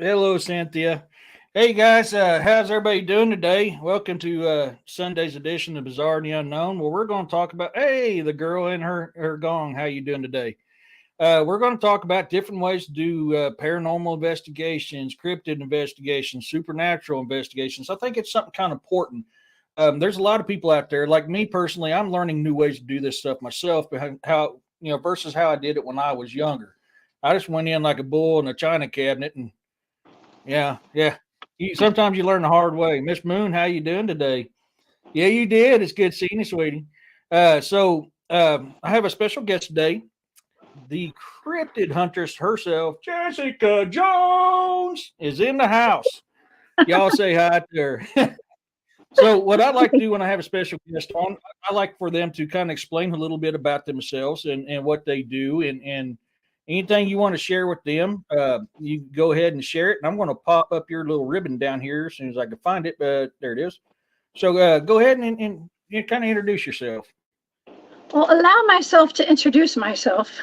Hello, Cynthia. Hey guys, how's everybody doing today? Welcome to Sunday's edition of Bizarre and the Unknown, where we're going to talk about the girl and her gong. How you doing today? We're going to talk about different ways to do paranormal investigations, cryptid investigations, supernatural investigations. I think it's something kind of important. There's a lot of people out there, like me personally. I'm learning new ways to do this stuff myself, behind how versus how I did it when I was younger. I just went in like a bull in a china cabinet and yeah. Sometimes you learn the hard way. Miss Moon, how you doing today? Yeah, you did. It's good seeing you, sweetie. I have a special guest today, the cryptid huntress herself, Jessica Jones, is in the house. Y'all say hi to her. So, what I like to do when I have a special guest on, I like for them to kind of explain a little bit about themselves and what they do, and anything you want to share with them, you go ahead and share it. And I'm going to pop up your little ribbon down here as soon as I can find it. But there it is. So go ahead and kind of introduce yourself. Well, allow myself to introduce myself.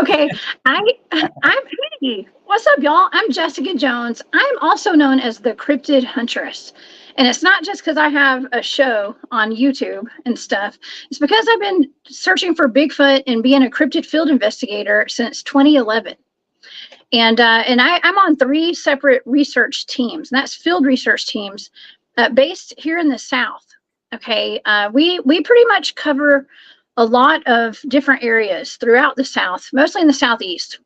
Okay, I'm Peggy. What's up, y'all? I'm Jessica Jones. I'm also known as the Cryptid Huntress. And it's not just because I have a show on YouTube and stuff. It's because I've been searching for Bigfoot and being a cryptid field investigator since 2011. I'm on three separate research teams, and that's field research teams based here in the South. Okay, we pretty much cover a lot of different areas throughout the South, mostly in the Southeast.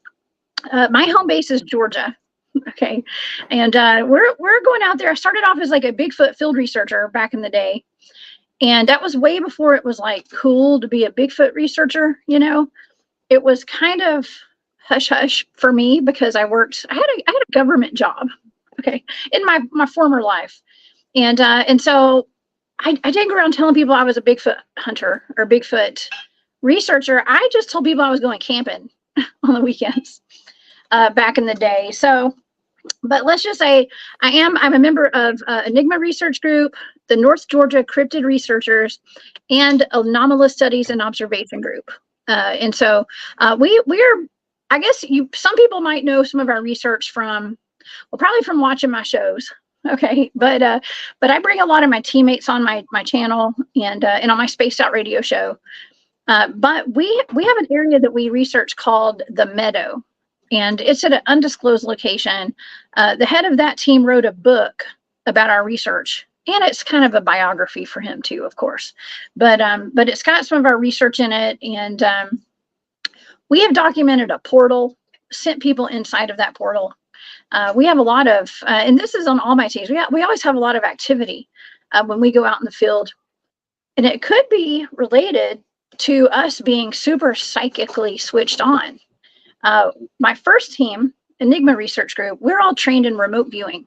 My home base is Georgia. Okay, and we're going out there. I started off as like a Bigfoot field researcher back in the day, and that was way before it was like cool to be a Bigfoot researcher. It was kind of hush hush for me because I had a government job. Okay, in my former life, and so I didn't go around telling people I was a Bigfoot hunter or Bigfoot researcher. I just told people I was going camping on the weekends back in the day. So, but let's just say I'm a member of Enigma Research Group, the North Georgia Cryptid Researchers, and Anomalous Studies and Observation Group. We're, I guess some people might know some of our research from, well, probably from watching my shows. Okay, but I bring a lot of my teammates on my channel and on my Spaced Out radio show. But we have an area that we research called the Meadow, and it's at an undisclosed location. The head of that team wrote a book about our research, and it's kind of a biography for him too, of course. But it's got some of our research in it, and we have documented a portal, sent people inside of that portal. We have a lot of, and this is on all my teams. We always have a lot of activity when we go out in the field, and it could be related to us being super psychically switched on. My first team, Enigma Research Group, we're all trained in remote viewing,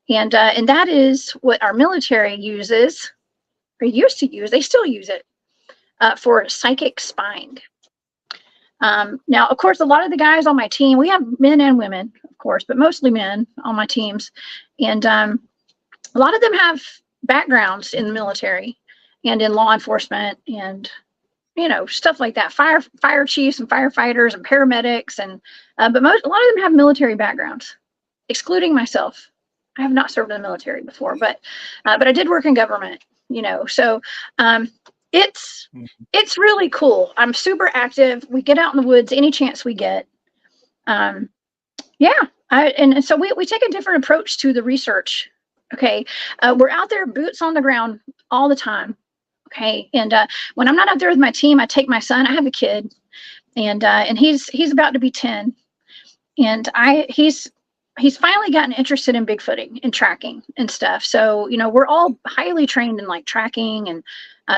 and that is what our military uses, or used to use. They still use it for psychic spying. Now, of course, a lot of the guys on my team, we have men and women, of course, but mostly men on my teams. And a lot of them have backgrounds in the military and in law enforcement and, stuff like that. Fire chiefs and firefighters and paramedics. But a lot of them have military backgrounds, excluding myself. I have not served in the military before, but I did work in government, so, it's really cool. I'm super active. We get out in the woods any chance we get. And so we take a different approach to the research. Okay, we're out there, boots on the ground all the time. Okay, and when I'm not out there with my team, I take my son. I have a kid, and he's about to be 10, and he's finally gotten interested in Bigfooting and tracking and stuff. So we're all highly trained in like tracking and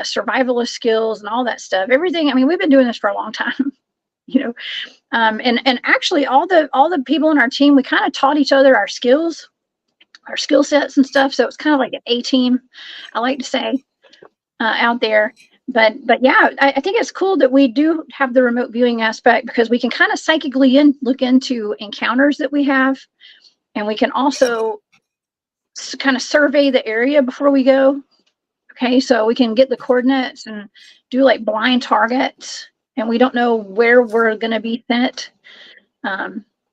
survivalist skills and all that stuff. Everything. I mean, we've been doing this for a long time, and actually all the people in our team, we kind of taught each other our skills, our skill sets and stuff. So it's kind of like an A team, I like to say, out there. But yeah, I think it's cool that we do have the remote viewing aspect because we can kind of psychically look into encounters that we have, and we can also kind of survey the area before we go. Okay, so we can get the coordinates and do like blind targets, and we don't know where we're going to be sent.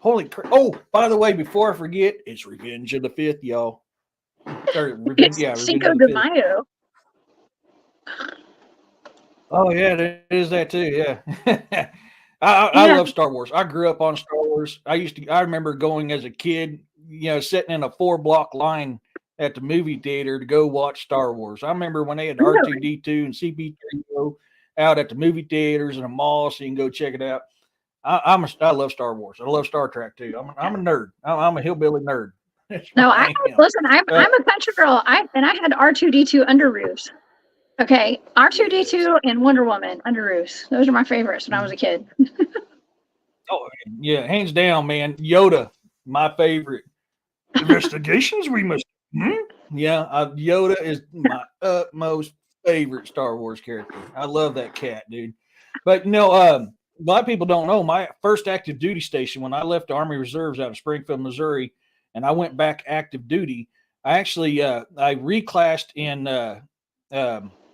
Holy crap! Oh, by the way, before I forget, it's Revenge of the Fifth, y'all. Or It's Revenge Cinco of the de Fifth. Mayo. Oh yeah, it is that too. Yeah, I Yeah. love Star Wars. I grew up on Star Wars. I remember going as a kid, sitting in a 4 block line at the movie theater to go watch Star Wars. I remember when they had Really? R2D2 and CP3 out at the movie theaters and a mall, so you can go check it out. I love Star Wars. I love Star Trek too. I'm a nerd. I'm a hillbilly nerd. That's what No, I am. listen, Uh, I'm a country girl. I had R2D2 underoos. Okay, yes. R2D2 and Wonder Woman underoos. Those are my favorites when I was a kid. Oh yeah, hands down, man. Yoda, my favorite. Investigations we must. Hmm? Yeah, Yoda is my utmost favorite Star Wars character. I love that cat, dude. But a lot of people don't know my first active duty station when I left the Army Reserves out of Springfield, Missouri, and I went back active duty. I actually I reclassed in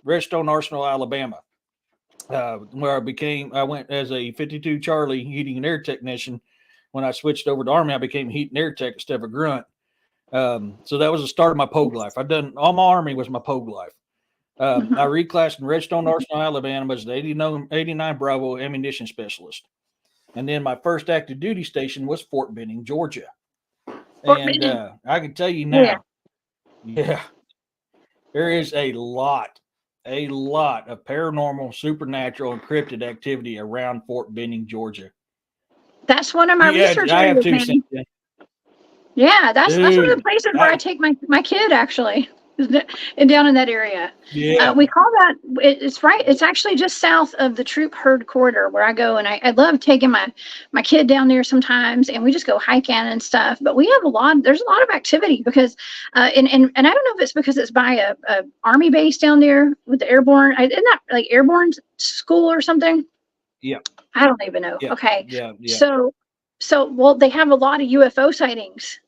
Redstone Arsenal, Alabama, where I went as a 52 Charlie heating and air technician. When I switched over to Army, I became heat and air tech instead of a grunt. So that was the start of my Pogue life. I've done all my Army was my Pogue life. I Mhm. reclassed in Redstone Arsenal, Alabama as the 89 Bravo ammunition specialist. And then my first active duty station was Fort Benning, Georgia. Fort And Benning. I can tell you Oh yeah, now, yeah, there is a lot of paranormal, supernatural, and cryptid activity around Fort Benning, Georgia. that's one of my Yeah, research I have areas, two, man. Cynthia. Yeah, that's one of the Dude, places where I I, take my kid actually, and down in that area. yeah, We call that it's right. It's actually just south of the troop herd corridor where I go, and I love taking my kid down there sometimes, and we just go hiking and stuff. But we have a lot. There's a lot of activity because, and I don't know if it's because it's by a army base down there with the airborne. Isn't that like airborne school or something? yeah, I don't even know. yeah, Okay, yeah. so well they have a lot of UFO sightings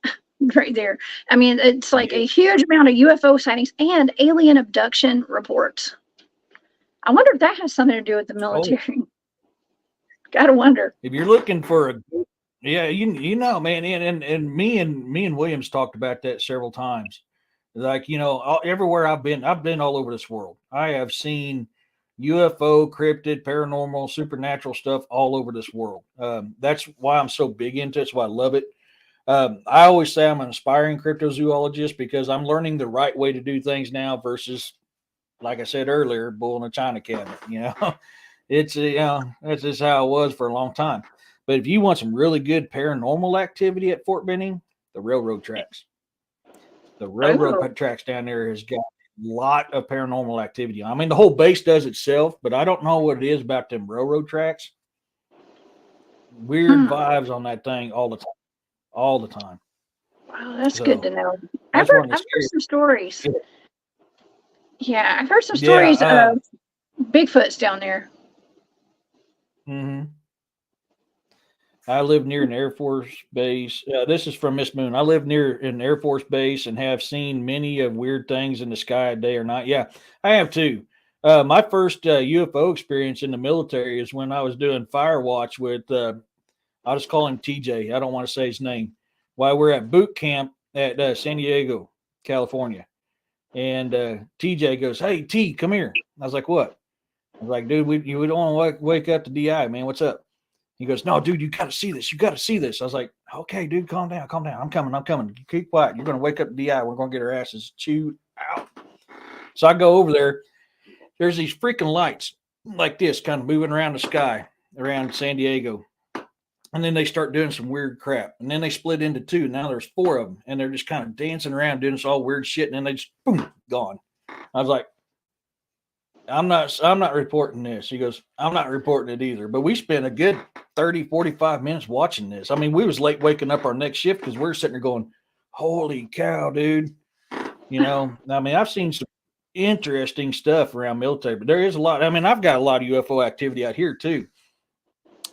right there. I mean, it's like a Yes. huge amount of UFO sightings and alien abduction reports. I wonder if that has something to do with the Oh, military. Gotta wonder. if you're looking for a yeah, man, and me and Williams talked about that several times. Like, everywhere I've been all over this world. I have seen UFO, cryptid, paranormal, supernatural stuff all over this world. That's why I'm so big into it. That's why I love it. I always say I'm an aspiring cryptozoologist because I'm learning the right way to do things now versus, like I said earlier, bull in a china cabinet. That's just how it was for a long time. But if you want some really good paranormal activity at Fort Benning, the railroad tracks. The railroad Oh, tracks down there has got a lot of paranormal activity. I mean, the whole base does itself, but I don't know what it is about them railroad tracks. Weird hmm. vibes on that thing all the time, all the time. Wow, that's good So to know. that's one of the I've heard scary. some stories. Yeah, I've heard some Yeah. stories of Bigfoots down there. Mhm. I live near an Air Force base. This is from Miss Moon. I live near an Air Force base and have seen many of weird things in the sky at day or night. Yeah, I have too. My first UFO experience in the military is when I was doing fire watch with, I'll just call him TJ. I don't want to say his name. While we're at boot camp at San Diego, California. And TJ goes, "Hey, T, come here." I was like, "What?" I was like, "Dude, we don't want to wake up the DI, man. What's up?" He goes, "No, dude, you got to see this. You got to see this." I was like, "Okay, dude, calm down, calm down. I'm coming, I'm coming. Keep quiet. You're going to wake up DI. We're going to get our asses chewed out." So I go over there. There's these freaking lights like this kind of moving around the sky around San Diego. And then they start doing some weird crap. And then they split into two. Now there's four of them. And they're just kind of dancing around doing this all weird shit. And then they just, boom, gone. I was like, I'm not reporting this. He goes, I'm not reporting it either. But we spent a good 30, 45 minutes watching this. I mean, we was late waking up our next shift because we're sitting there going, holy cow, dude. I mean, I've seen some interesting stuff around military, but there is a lot. I mean, I've got a lot of UFO activity out here too.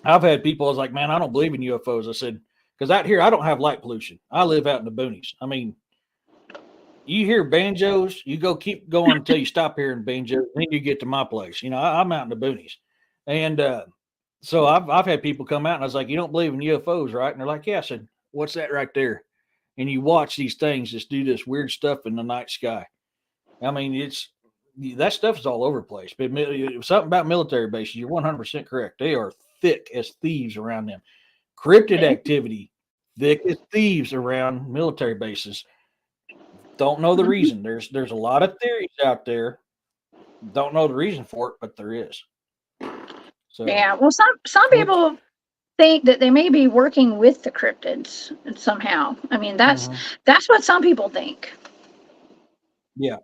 I've had people I was like, man, I don't believe in UFOs. I said, because out here I don't have light pollution. I live out in the boonies. I mean, you hear banjos, you go keep going until you stop hearing banjos, then you get to my place. I'm out in the boonies. And So I've had people come out and I was like, you don't believe in UFOs, right? And they're like, yeah. I said, what's that right there? And you watch these things just do this weird stuff in the night sky. I mean, that stuff is all over the place. But something about military bases, you're 100% correct. They are thick as thieves around them. Cryptid Okay. activity, thick as thieves around military bases. Don't know the Mhm. reason. There's a lot of theories out there. Don't know the reason for it, but there is. So, Yeah. Well, some which, people think that they may be working with the cryptids somehow. I mean, mhm, that's what some people think. yeah.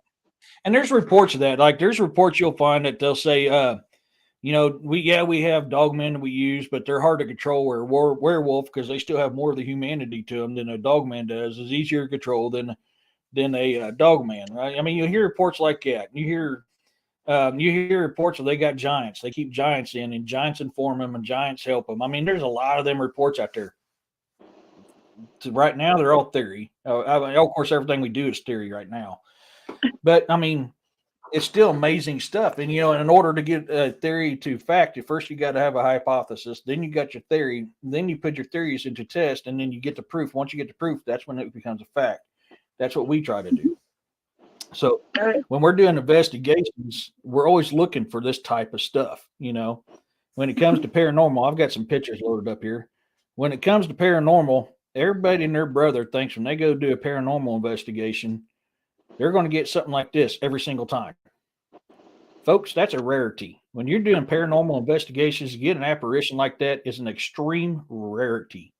And there's reports of that. Like there's reports you'll find that they'll say, we have dogmen that we use, but they're hard to control. Or werewolf because they still have more of the humanity to them than a dogman does. Is easier to control than a dogman, right? I mean, you hear reports like that. You hear reports of they got giants. They keep giants in, and giants inform them, and giants help them. I mean, there's a lot of them reports out there. So right now, they're all theory. Of course, everything we do is theory right now. But I mean, it's still amazing stuff. And in order to get a theory to fact, first you got to have a hypothesis. Then you got your theory. Then you put your theories into test, and then you get the proof. Once you get the proof, that's when it becomes a fact. That's what we try to do. So Right. when we're doing investigations, we're always looking for this type of stuff. When it comes to paranormal, I've got some pictures loaded up here. When it comes to paranormal, everybody and their brother thinks when they go do a paranormal investigation, they're going to get something like this every single time. Folks, that's a rarity. When you're doing paranormal investigations, to get an apparition like that is an extreme rarity.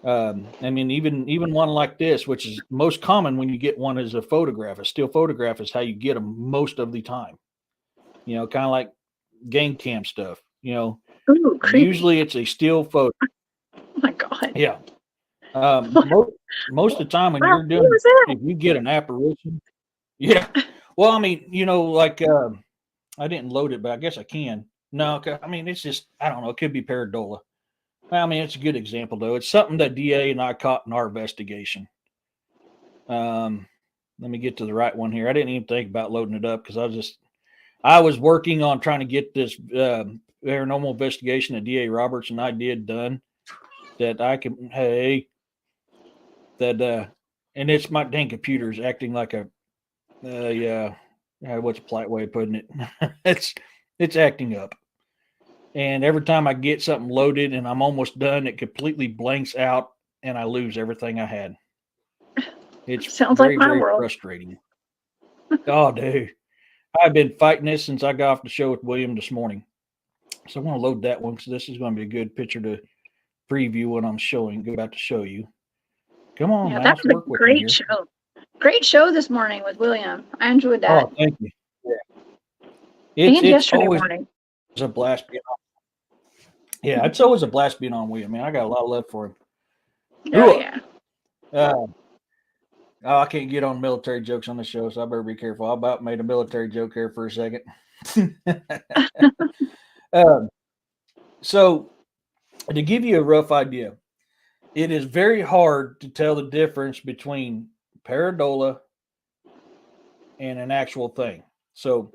I mean, even one like this, which is most common when you get one as a photograph. A still photograph is how you get them most of the time. Kind of like game cam stuff. Ooh, creepy. Usually it's a still photo. Oh my God. Yeah. Most of the time when Wow, you're what doing, was that? if you get an apparition, yeah. Well, I mean, like I didn't load it, but I guess I can. No, I mean, it's just I don't know. It could be pareidolia. I mean, it's a good example though. It's something that DA and I caught in our investigation. Um, Let me get to the right one here. I didn't even think about loading it up because I was working on trying to get this paranormal investigation that DA Roberts and I did done that I can and it's my dang computer's acting like a yeah, what's a polite way of putting it? it's acting up. And every time I get something loaded and I'm almost done, it completely blanks out and I lose everything I had. It's Sounds like very, my very world. frustrating. Oh, dude. I've been fighting this since I got off the show with William this morning. So I'm going to load that one because this is going to be a good picture to preview what I'm about to show you. Come on, Yeah, that mouse, was work a with me great here. show. Great show this morning with William. I enjoyed that. Oh, thank you. Yeah. And It's yesterday always morning. a blast being on. Yeah, it's always a blast being on William, man. I got a lot of love for him. Oh Ooh, yeah. oh, I can't get on military jokes on the show, so I better be careful. I about made a military joke here for a second. um, so, to give you a rough idea, it is very hard to tell the difference between pareidolia and an actual thing. So,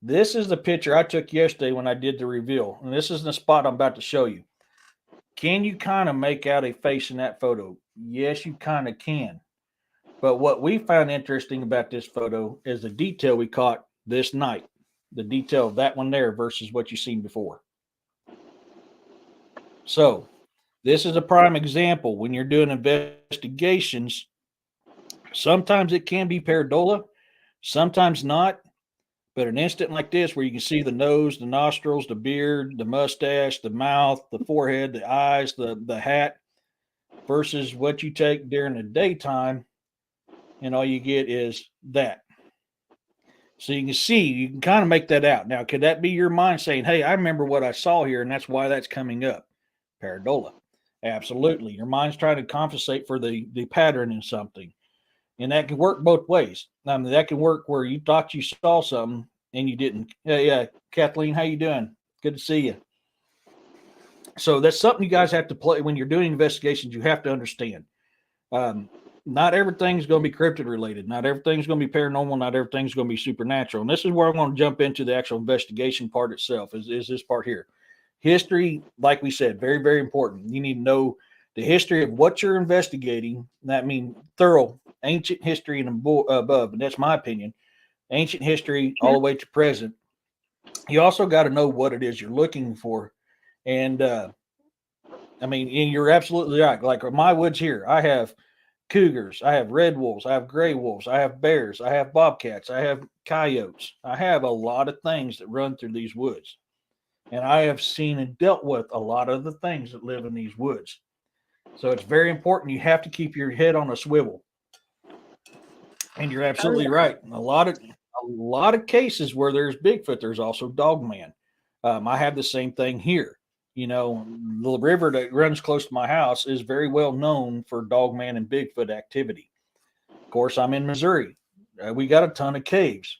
this is the picture I took yesterday when I did the reveal, and this is the spot I'm about to show you. Can you kind of make out a face in that photo? Yes, you kind of can. But what we found interesting about this photo is the detail we caught this night, the detail of that one there versus what you've seen before. So, this is a prime example when you're doing investigations. Sometimes it can be pareidolia, sometimes not. But an instant like this, where you can see the nose, the nostrils, the beard, the mustache, the mouth, the forehead, the eyes, the hat, versus what you take during the daytime, and all you get is that. So you can kind of make that out. Now, could that be your mind saying, hey, I remember what I saw here, and that's why that's coming up? Pareidolia. Absolutely. Your mind's trying to compensate for the pattern in something. And that can work both ways. I mean, that can work where you thought you saw something and you didn't. Yeah, Kathleen, how you doing? Good to see you. So that's something you guys have to play when you're doing investigations. You have to understand. Um, not everything's going to be cryptid related. Not everything's going to be paranormal. Not everything's going to be supernatural. And this is where I'm going to jump into the actual investigation part itself. Is this part here? history, like we said, very, very important. You need to know the history of what you're investigating. That means thorough ancient history and above, and that's my opinion. Ancient history all the way to present. You also got to know what it is you're looking for, and I mean, and you're absolutely right. Like my woods here, I have cougars, I have red wolves, I have gray wolves, I have bears, I have bobcats, I have coyotes. I have a lot of things that run through these woods. And I have seen and dealt with a lot of the things that live in these woods. So it's very important. You have to keep your head on a swivel. And you're absolutely right. A lot of cases where there's Bigfoot, there's also Dogman. I have the same thing here. You know, the river that runs close to my house is very well known for Dogman and Bigfoot activity. Of course, I'm in Missouri. We got a ton of caves.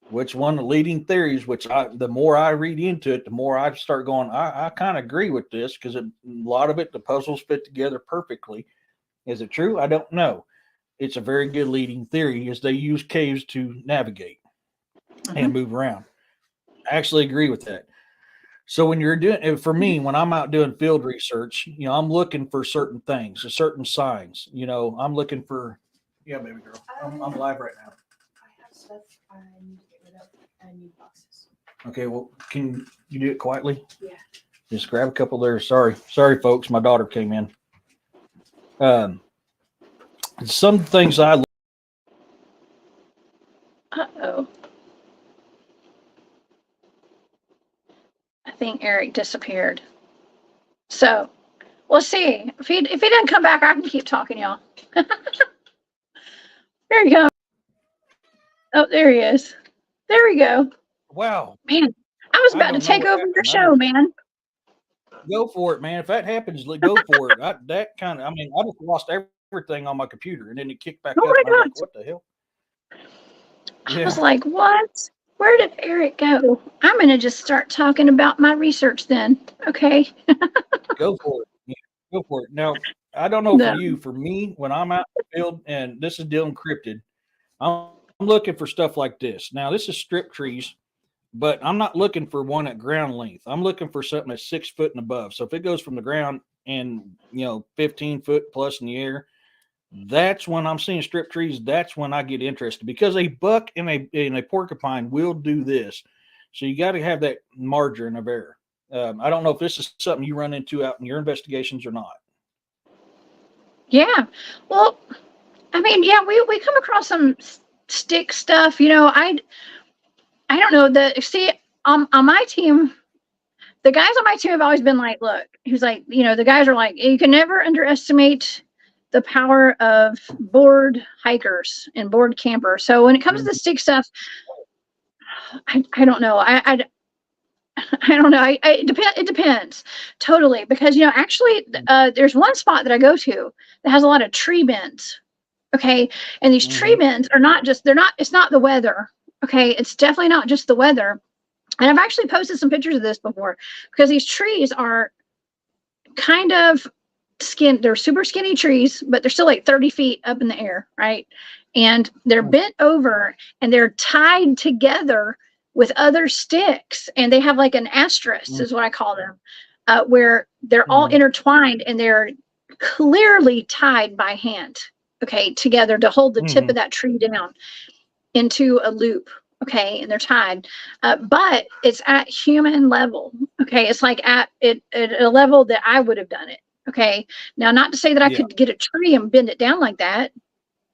Which one of the leading theories, the more I read into it, the more I start going, I kind of agree with this because a lot of it, the puzzles fit together perfectly. Is it true? I don't know. It's a very good leading theory is they use caves to navigate and move around. I actually agree with that. So when you're doing, for me, when I'm out doing field research, you know, I'm looking for certain things, certain signs. You know, I'm looking for, yeah, baby girl, I'm live right now. I have stuff I need to get rid of. I need boxes. Okay, well, can you do it quietly? Yeah. Just grab a couple there. Sorry, folks. My daughter came in. Some things I. Uh-oh. I think Eric disappeared. So we'll see. If he doesn't come back, I can keep talking, y'all. There you go. Oh, there he is. There we go. Wow. Man, I was about to take over your show, man. Go for it, man. If that happens, go for it. I just lost everything on my computer and then it kicked back up. My God. Like, what the hell? I was like, what? Where did Eric go? I'm going to just start talking about my research then. Okay. Go for it. Yeah, go for it. Now, I don't know for you. For me, when I'm out in the field, and this is dealing cryptid, I'm looking for stuff like this. Now, this is strip trees, but I'm not looking for one at ground length. I'm looking for something that's 6 foot and above. So if it goes from the ground and 15 foot plus in the air, that's when I'm seeing strip trees. That's when I get interested because a buck and a porcupine will do this. So you got to have that margin of error. I don't know if this is something you run into out in your investigations or not. Yeah. Well, I mean, yeah, we come across some stick stuff. I don't know. On my team, the guys on my team have always been like, look, he's like, the guys are like, you can never underestimate the power of board hikers and board campers. So when it comes to the stick stuff, I don't know. I don't know. It depends totally because actually there's one spot that I go to that has a lot of tree bends. Okay, and these tree bends are it's not the weather. Okay, it's definitely not just the weather. And I've actually posted some pictures of this before because these trees are kind of they're super skinny trees, but they're still like 30 feet up in the air, right? And they're bent over and they're tied together with other sticks, and they have like an asterisk is what I call them, where they're all intertwined and they're clearly tied by hand, okay, together to hold the tip of that tree down into a loop. Okay, and they're tied, but it's at human level. Okay, it's like at a level that I would have done it. Okay, now not to say that I could get a tree and bend it down like that,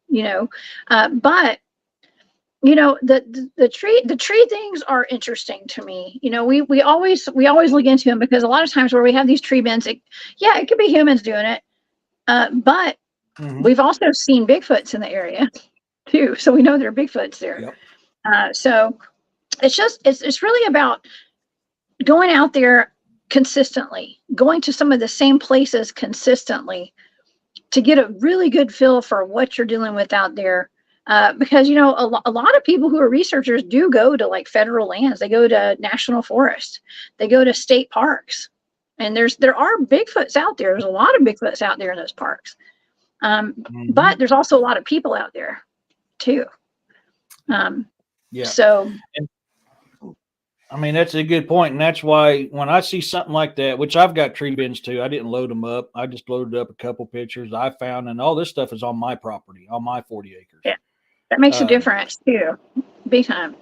but the tree things are interesting to me. We always look into them because a lot of times where we have these tree bends, it could be humans doing it, but we've also seen Bigfoots in the area too, so we know there are Bigfoots there. Yep. So it's really about going out there consistently, going to some of the same places consistently to get a really good feel for what you're dealing with out there. Because, a lot of people who are researchers do go to like federal lands. They go to national forests. They go to state parks. And there are Bigfoots out there. There's a lot of Bigfoots out there in those parks. But there's also a lot of people out there too. So I mean, that's a good point, and that's why when I see something like that, which I've got tree bins too, I didn't load them up. I just loaded up a couple pictures I found, and all this stuff is on my property, on my 40 acres. Yeah. That makes a Um, difference too. Big time.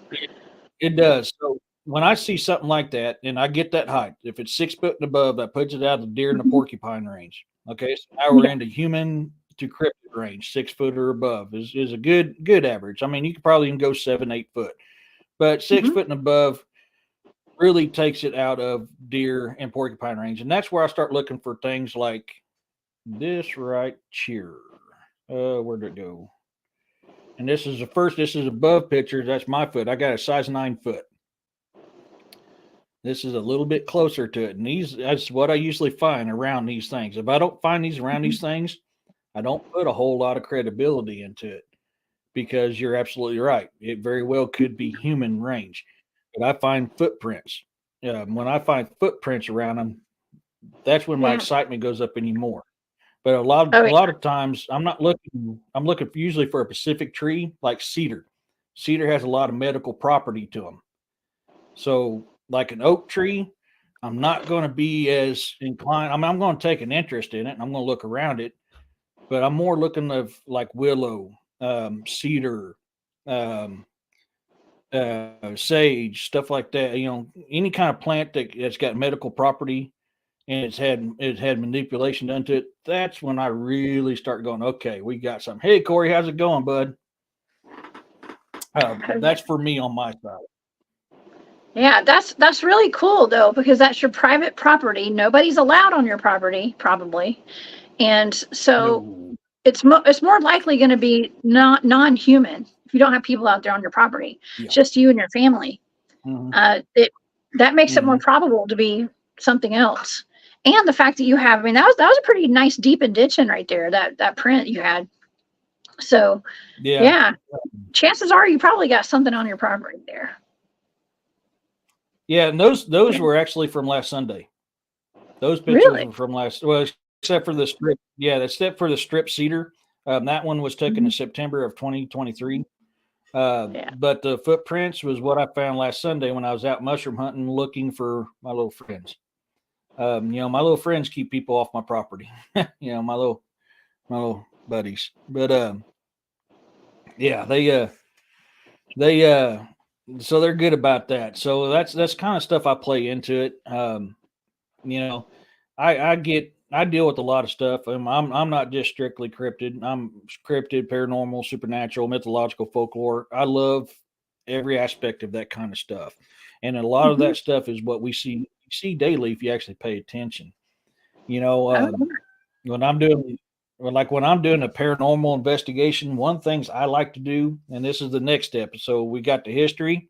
it does. So when I see something like that, and I get that height, if it's 6 foot and above, that puts it out of the deer and the Mhm. porcupine range. Okay, so now we're Yeah. into human to cryptid range. 6 foot or above is a good average. I mean, you could probably even go 7 8 foot, but six Mhm. foot and above really takes it out of deer and porcupine range. And that's where I start looking for things like this right here. Where'd it go? And this is the first, this is above pictures. That's my foot. I got a size 9 foot. This is a little bit closer to it. And that's what I usually find around these things. If I don't find these around Mhm. these things, I don't put a whole lot of credibility into it because you're absolutely right. It very well could be human range. But I find footprints. When I find footprints around them, that's when my Yeah. excitement goes up anymore. But a lot Oh a yeah. lot of times I'm not looking. I'm looking usually for a specific tree like cedar. Cedar has a lot of medical property to them. So like an oak tree, I'm not going to be as inclined. I mean, I'm going to take an interest in it and I'm going to look around it, but I'm more looking of like willow, cedar, um, sage, stuff like that. Any kind of plant that's got medical property and it's had manipulation done to it. That's when I really start going, okay, we got something. Hey, Corey, how's it going, bud? Oh, yeah. That's for me on my side. Yeah, that's really cool though, because that's your private property. Nobody's allowed on your property, probably. And so No. it's more likely going to be not non-human if you don't have people out there on your property. Yeah. It's just you and your family. Hmm. It that makes it more Hmm. probable to be something else. And the fact that you have, I mean, that was a pretty nice deep indention right there. That print you had. So Yeah. yeah, chances are you probably got something on your property there. Yeah. And those Yeah. were actually from last Sunday. Those pictures Really? were from last, well, except for the strip. Yeah, except for the strip cedar. That one was taken Mhm. in September of 2023. Yeah. But the footprints was what I found last Sunday when I was out mushroom hunting looking for my little friends. My little friends keep people off my property. My little buddies. But yeah, they so they're good about that. So that's kind of stuff I play into it. You know, I deal with a lot of stuff. I'm not just strictly cryptid. I'm cryptid, paranormal, supernatural, mythological, folklore. I love every aspect of that kind of stuff, and a lot of Mhm. that stuff is what we see daily if you actually pay attention. You know, Oh, when I'm doing when I'm doing a paranormal investigation, one things I like to do, and this is the next step. So we got the history,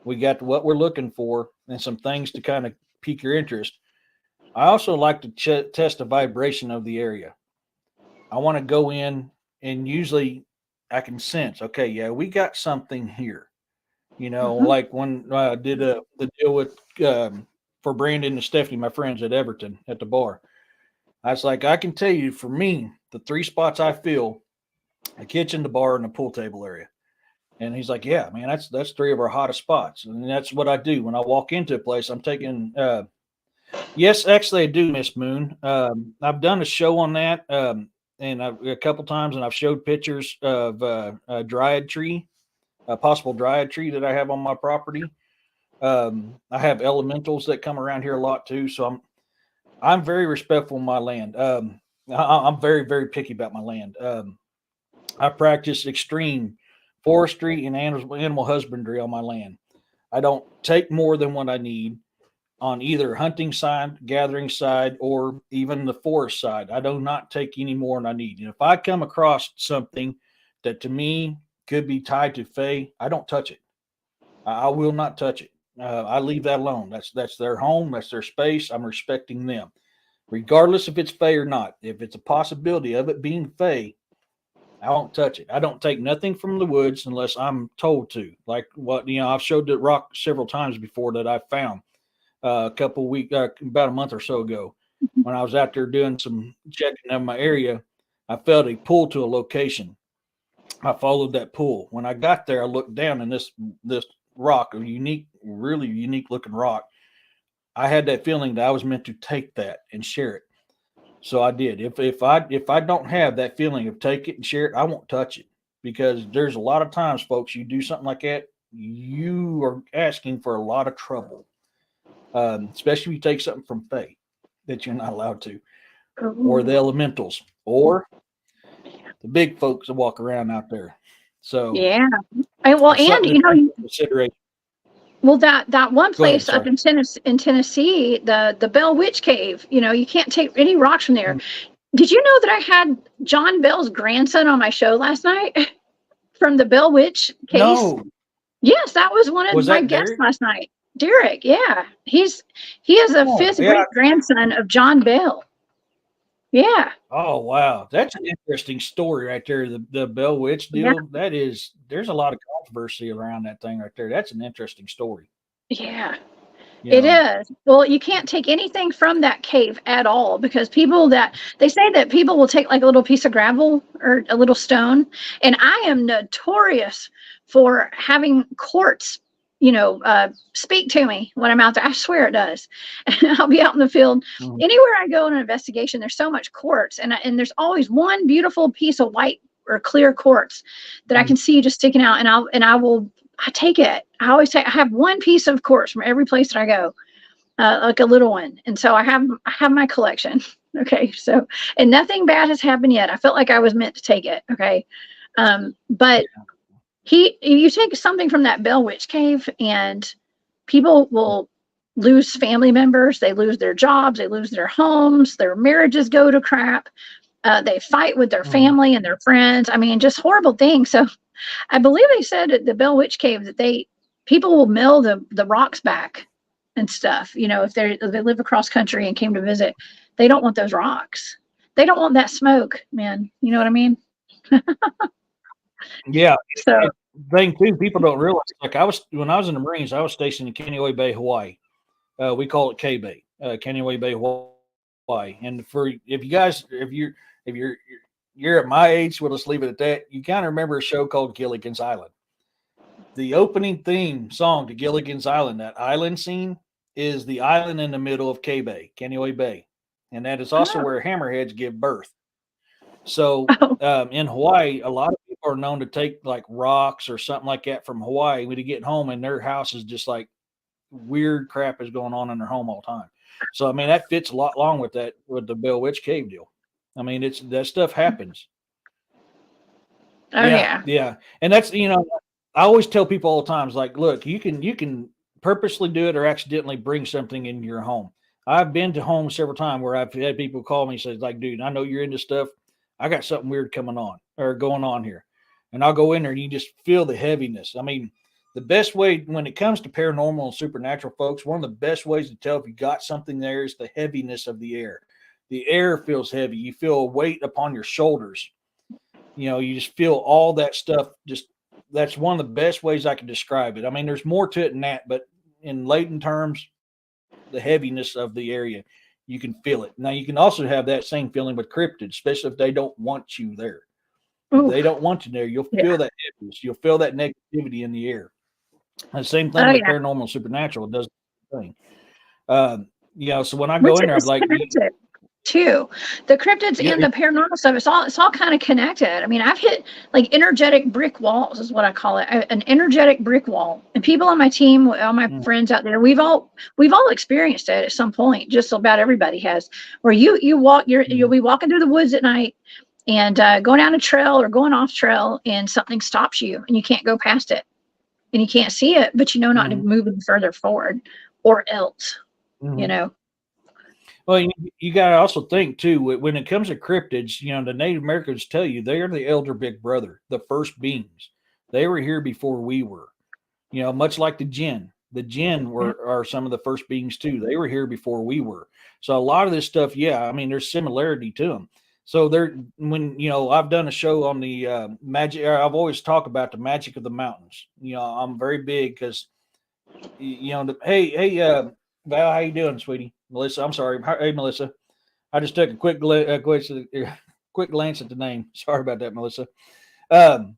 we got what we're looking for, and some things to kind of pique your interest. I also like to test the vibration of the area. I want to go in and usually I can sense, okay, yeah, we got something here. mhm. Like when I did the deal with for Brandon and Stephanie, my friends at Everton at the bar. I was like, I can tell you for me, the three spots I feel: the kitchen, the bar, and the pool table area. And he's like, yeah, man, that's three of our hottest spots. And that's what I do when I walk into a place. I'm taking yes, actually, I do, Miss Moon. I've done a show on that, and a couple times, and I've showed pictures of a dryad tree, a possible dryad tree that I have on my property. I have elementals that come around here a lot too, so I'm very respectful of my land. I'm very very picky about my land. I practice extreme forestry and animal husbandry on my land. I don't take more than what I need on either hunting side, gathering side, or even the forest side. I do not take any more than I need. And if I come across something that to me could be tied to Fae, I don't touch it. I will not touch it. I leave that alone. That's their home. That's their space. I'm respecting them, regardless if it's Fae or not. If it's a possibility of it being Fae, I won't touch it. I don't take nothing from the woods unless I'm told to. Like what I've showed the rock several times before that I found a couple weeks, about a month or so ago, when I was out there doing some checking of my area. I felt a pull to a location. I followed that pull. When I got there, I looked down, and this rock, a unique really unique looking rock. I had that feeling that I was meant to take that and share it. So I did. If I don't have that feeling of take it and share it, I won't touch it, because there's a lot of times, folks, you do something like that, you are asking for a lot of trouble, especially if you take something from faith that you're not allowed to, or the Ooh. elementals, or the big folks that walk around out there. So Yeah. Well, it's and something to take into consideration. well, that one Go ahead. place up Sorry. in Tennessee, the Bell Witch Cave, you can't take any rocks from there. Mm. Did you know that I had John Bell's grandson on my show last night from the Bell Witch case? No, Yes, that was one of was my that guests Derek? last night. Derek, yeah. He is a Oh, fifth yeah. great grandson of John Bell. Yeah. Oh, wow. That's an interesting story right there. The Bell Witch Yeah. deal. There's a lot of controversy around that thing right there. That's an interesting story. Yeah. You It know, is. Well, you can't take anything from that cave at all, because they say that people will take like a little piece of gravel or a little stone. And I am notorious for having quartz, speak to me when I'm out there. I swear it does. I'll be out in the field. mm, Anywhere I go in an investigation, there's so much quartz, and there's always one beautiful piece of white or clear quartz that I mm, can see just sticking out, and I take it. I always say I have one piece of quartz from every place that I go, like a little one, and so I have my collection. Okay, so, and nothing bad has happened yet. I felt like I was meant to take it. Okay, but you take something from that Bell Witch Cave, and people will lose family members. They lose their jobs. They lose their homes. Their marriages go to crap. They fight with their mm. family and their friends. I mean, just horrible things. So I believe they said at the Bell Witch Cave that people will mail the rocks back and stuff. If they live across country and came to visit, they don't want those rocks. They don't want that smoke, man. You know what I mean? Yeah. So, Thing too, people don't realize. Like when I was in the Marines, I was stationed in Kaneohe Bay, Hawaii. We call it K Bay, Kaneohe Bay, Hawaii. And if you guys, if you're at my age, we'll just leave it at that. You kind of remember a show called Gilligan's Island. The opening theme song to Gilligan's Island, that island scene, is the island in the middle of K Bay, Kaneohe Bay, and that is also oh, where hammerheads give birth. So oh, in Hawaii, a lot of people are known to take like rocks or something like that from Hawaii when they get home, and their house is just like weird crap is going on in their home all the time. So I mean that fits a lot along with that with the Bell Witch Cave deal. I mean it's that stuff happens. oh Yeah, yeah. yeah, and that's I always tell people all the times like, look, you can purposely do it or accidentally bring something into your home. I've been to homes several times where I've had people call me and say like, dude, I know you're into stuff. I got something weird coming on or going on here, and I'll go in there and you just feel the heaviness. I mean, the best way when it comes to paranormal and supernatural, folks, one of the best ways to tell if you got something there is the heaviness of the air. The air feels heavy. You feel a weight upon your shoulders. You just feel all that stuff. Just that's one of the best ways I can describe it. I mean, there's more to it than that, but in latent terms, the heaviness of the area, you can feel it. Now, you can also have that same feeling with cryptids, especially if they don't want you there. If they Oof. don't want you there, you'll Yeah. feel that heaviness. You'll feel that negativity in the air. And the same thing Oh with yeah. paranormal and supernatural. It does the same thing. So when I go Which in there, I'm is like, connected too. The cryptids yeah, and the paranormal stuff, it's all kind of connected. I mean, I've hit like energetic brick walls is what I call it, an energetic brick wall. And people on my team, all my mm, friends out there, we've all experienced it at some point. Just about everybody has. Where you'll mm, be walking through the woods at night and going down a trail or going off trail, and something stops you and you can't go past it and you can't see it, but not to mm, move any further forward or else, you mm. know. Well, you got to also think too when it comes to cryptids. The Native Americans tell you they are the elder big brother, the first beings. They were here before we were. Much like the jinn. The jinn are some of the first beings too. They were here before we were. So a lot of this stuff, yeah, I mean, there's similarity to them. So I've done a show on the magic. I've always talked about the magic of the mountains. I'm very big because hey, Val, how you doing, sweetie? Melissa, I'm sorry. Hey, Melissa, I just took a quick glance at the name. Sorry about that, Melissa. Um,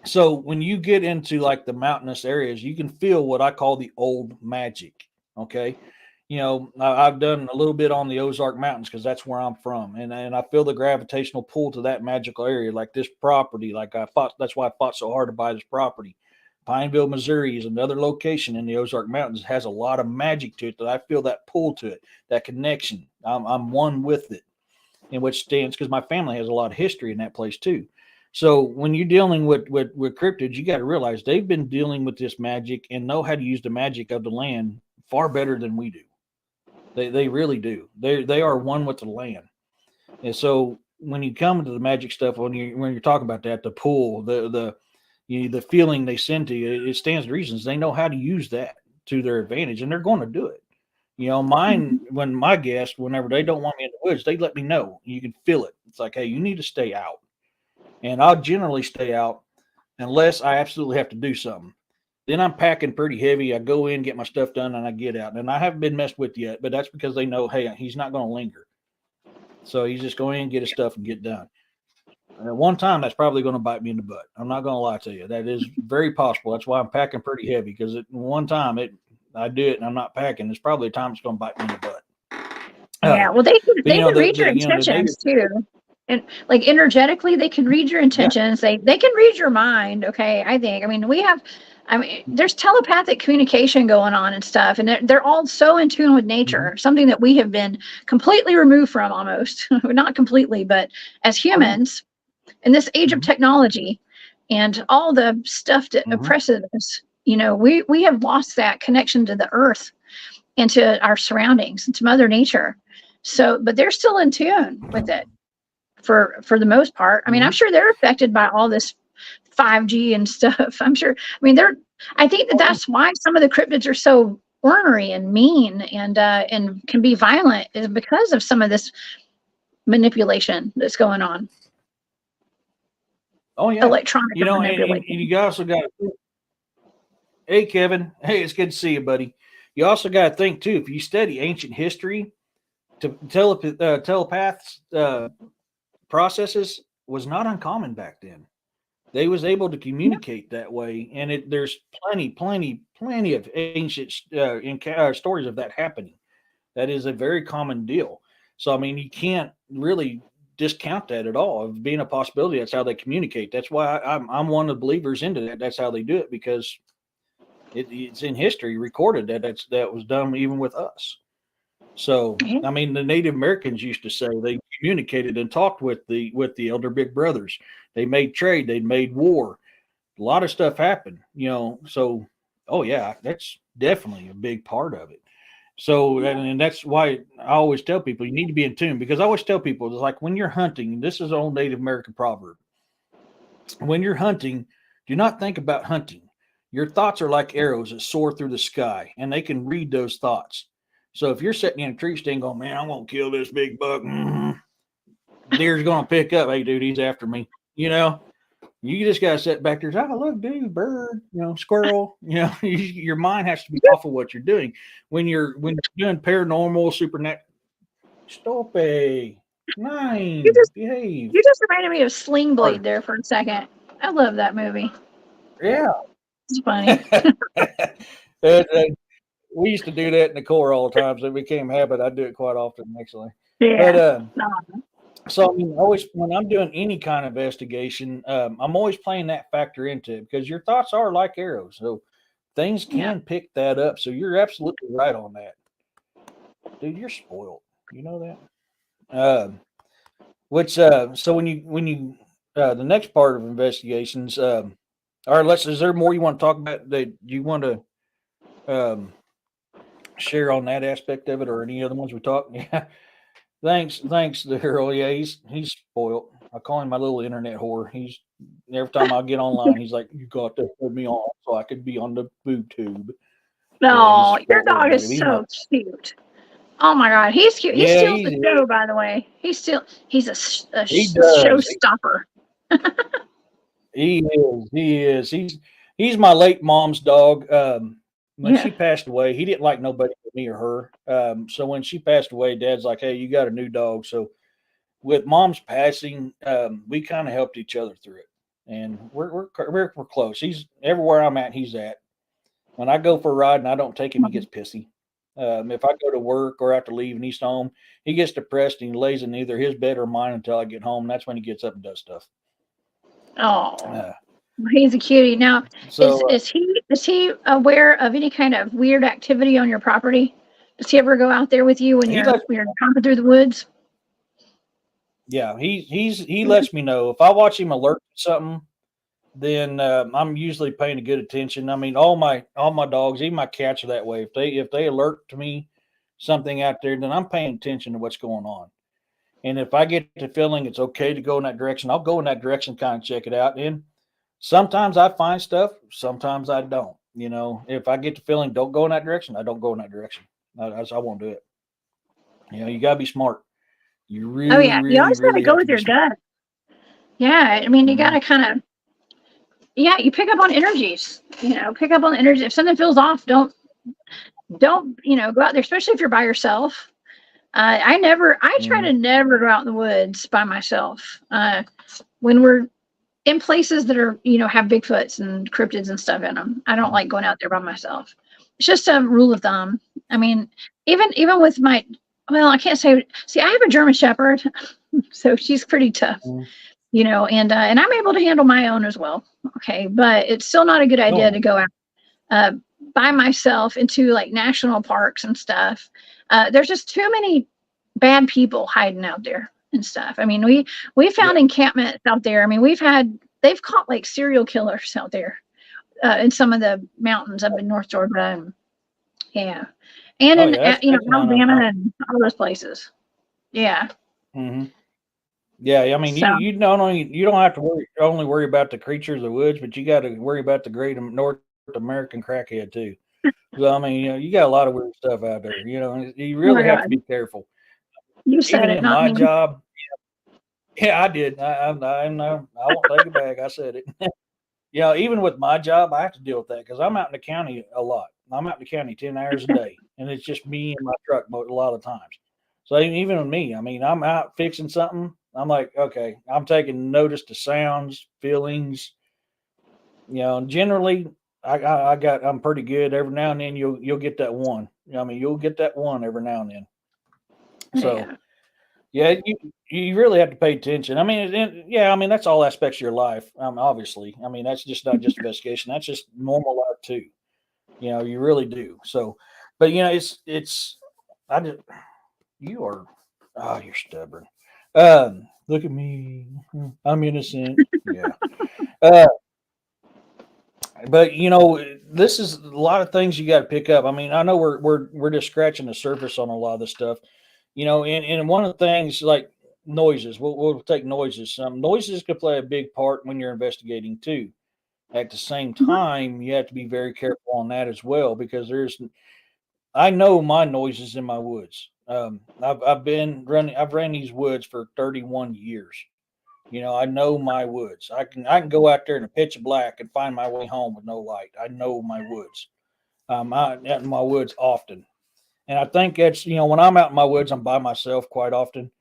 So when you get into like the mountainous areas, you can feel what I call the old magic. Okay. I've done a little bit on the Ozark Mountains because that's where I'm from. And I feel the gravitational pull to that magical area, like this property. Like I fought, that's why I fought so hard to buy this property. Pineville, Missouri is another location in the Ozark Mountains. It has a lot of magic to it that I feel that pull to it, that connection. I'm one with it, in which stands because my family has a lot of history in that place too. So when you're dealing with cryptids, you got to realize they've been dealing with this magic and know how to use the magic of the land far better than we do. They really do. They are one with the land. And so when you come to the magic stuff, when you're talking about that, the pull, the feeling they send to you, it stands to reasons. They know how to use that to their advantage, and they're going to do it. Mine, when my guests, whenever they don't want me in the woods, they let me know. You can feel it. It's like, hey, you need to stay out. And I'll generally stay out unless I absolutely have to do something. Then I'm packing pretty heavy. I go in, get my stuff done, and I get out. And I haven't been messed with yet, but that's because they know, hey, he's not going to linger. So he's just going in, get his stuff, and get done. And at one time, that's probably going to bite me in the butt. I'm not going to lie to you. That is very possible. That's why I'm packing pretty heavy, because at one time I do it and I'm not packing. There's probably a time it's going to bite me in the butt. Yeah, well, they can read your native, intentions too, and like energetically, they can read your intentions. They can read your mind. Okay, I think. I mean, there's telepathic communication going on and stuff, and they're all so in tune with nature. Something that we have been completely removed from, almost not completely, but as humans in this age of technology and all the stuff that oppresses us, we have lost that connection to the earth and to our surroundings and to Mother Nature. So, but they're still in tune with it for the most part. I mean, I'm sure they're affected by all this 5G and stuff. I'm sure. I mean, I think that's why some of the cryptids are so ornery and mean and can be violent, is because of some of this manipulation that's going on. Oh yeah, electronic manipulation. And you also got. Hey Kevin, hey, it's good to see you, buddy. You also got to think too. If you study ancient history, telepaths processes was not uncommon back then. They was able to communicate that way, and there's plenty of ancient stories of that happening. That is a very common deal. So I mean, you can't really discount that at all of being a possibility. That's how they communicate. That's why I'm one of the believers into that. That's how they do it, because it's in history recorded that was done even with us. So I mean, the Native Americans used to say they communicated and talked with the elder big brothers. They made trade, they made war. A lot of stuff happened, So, oh yeah, that's definitely a big part of it. So, and that's why I always tell people you need to be in tune, because I always tell people it's like when you're hunting. This is an old Native American proverb. When you're hunting, do not think about hunting. Your thoughts are like arrows that soar through the sky, and they can read those thoughts. So if you're sitting in a tree stand going, man, I'm going to kill this big buck. Deer's going to pick up. Hey, dude, he's after me. You just got to sit back there. Oh, look, dude, bird, squirrel. Your mind has to be off of what you're doing. When you're doing paranormal, supernatural. Stop a nine. Behave. You just reminded me of Sling Blade there for a second. I love that movie. Yeah. It's funny. We used to do that in the Corps all the time, so it became habit. I do it quite often, actually. Yeah. But so I mean, always when I'm doing any kind of investigation, I'm always playing that factor into it, because your thoughts are like arrows, so things can pick that up. So you're absolutely right on that, dude. You're spoiled. You know that. So when you the next part of investigations, or is there more you want to talk about that you want to share on that aspect of it, or any other ones we talked? Yeah. Thanks, the hero. Yeah, he's spoiled. I call him my little internet whore. He's every time I get online, he's like, "You got to put me on so I could be on the boob tube." No, your dog is so cute. Oh my God, he's cute. He steals the show, by the way. He's a showstopper. He is. He's my late mom's dog. When she passed away, he didn't like nobody but me or her. So when she passed away, Dad's like, "Hey, you got a new dog." So with Mom's passing, we kind of helped each other through it. and we're close. He's everywhere I'm at. He's at. When I go for a ride and I don't take him, he gets pissy. If I go to work or have to leave and he's home, he gets depressed and he lays in either his bed or mine until I get home. That's when he gets up and does stuff. Oh, Uh, he's a cutie. Now, so is he aware of any kind of weird activity on your property? Does he ever go out there with you when he you're lets tromping through the woods? yeah he lets me know if I watch him alert to something. Then I'm usually paying a good attention. I mean, all my dogs, even my cats, are that way. If they alert to me something out there, then I'm paying attention to what's going on. And if I get the feeling it's okay to go in that direction, I'll go in that direction, kind of check it out. And sometimes I find stuff, sometimes I don't. You know, if I get the feeling don't go in that direction, I don't go in that direction. I won't do it. You know, you gotta be smart. You Oh really, yeah, you really, always got to really go have to with be your smart. gut. Yeah, I mean, you got Hmm. to kind of, yeah, you pick up on energies. Pick up on the energy. If something feels off, don't go out there, especially if you're by yourself. I try Hmm. to never go out in the woods by myself. When we're in places that are, have Bigfoots and cryptids and stuff in them, I don't like going out there by myself. It's just a rule of thumb. I mean, even with well, I can't say, see, I have a German Shepherd, so she's pretty tough, and I'm able to handle my own as well. Okay. But it's still not a good idea No. to go out uh, by myself into like national parks and stuff. There's just too many bad people hiding out there and stuff. I mean, we Yeah. found encampments out there. I mean, they've caught like serial killers out there in some of the mountains up in North Georgia. And, yeah, and Oh in yeah. That's not Alabama uncommon. and all those places. Yeah. Hmm. Yeah, I mean, So you not only you don't have to only worry about the creatures of the woods, but you got to worry about the great North American crackhead too. So I mean, you got a lot of weird stuff out there. You know, and you oh my really have to God, be careful. you said Even it, in not my me. job, yeah, I did. I won't take it back. I said it. You know, even with my job, I have to deal with that because I'm out in the county a lot. I'm out in the county 10 hours a day, and it's just me and my truck a lot of times. So even with me, I mean, I'm out fixing something. I'm like, okay, I'm taking notice to sounds, feelings. You know, and generally, I'm pretty good. Every now and then, you'll get that one. I mean, you'll get that one every now and then. So Yeah. yeah, you really have to pay attention. I mean, yeah, I mean that's all aspects of your life. Obviously, I mean that's just not just investigation. That's just normal life too. You know, you really do. So, but you know, it's I just you are you're stubborn. Look at me. I'm innocent. Yeah. Uh, but you know, this is a lot of things you got to pick up. I mean, I know we're just scratching the surface on a lot of this stuff. You know, and one of the things like noises, we'll take noises. Noises could play a big part when you're investigating too. At the same Mhm. time, you have to be very careful on that as well because I know my noises in my woods. I've ran these woods for 31 years. You know, I know my woods. I can go out there in the pitch of black and find my way home with no light. I know my woods. I'm out in my woods often, and I think that's when I'm out in my woods, I'm by myself quite often.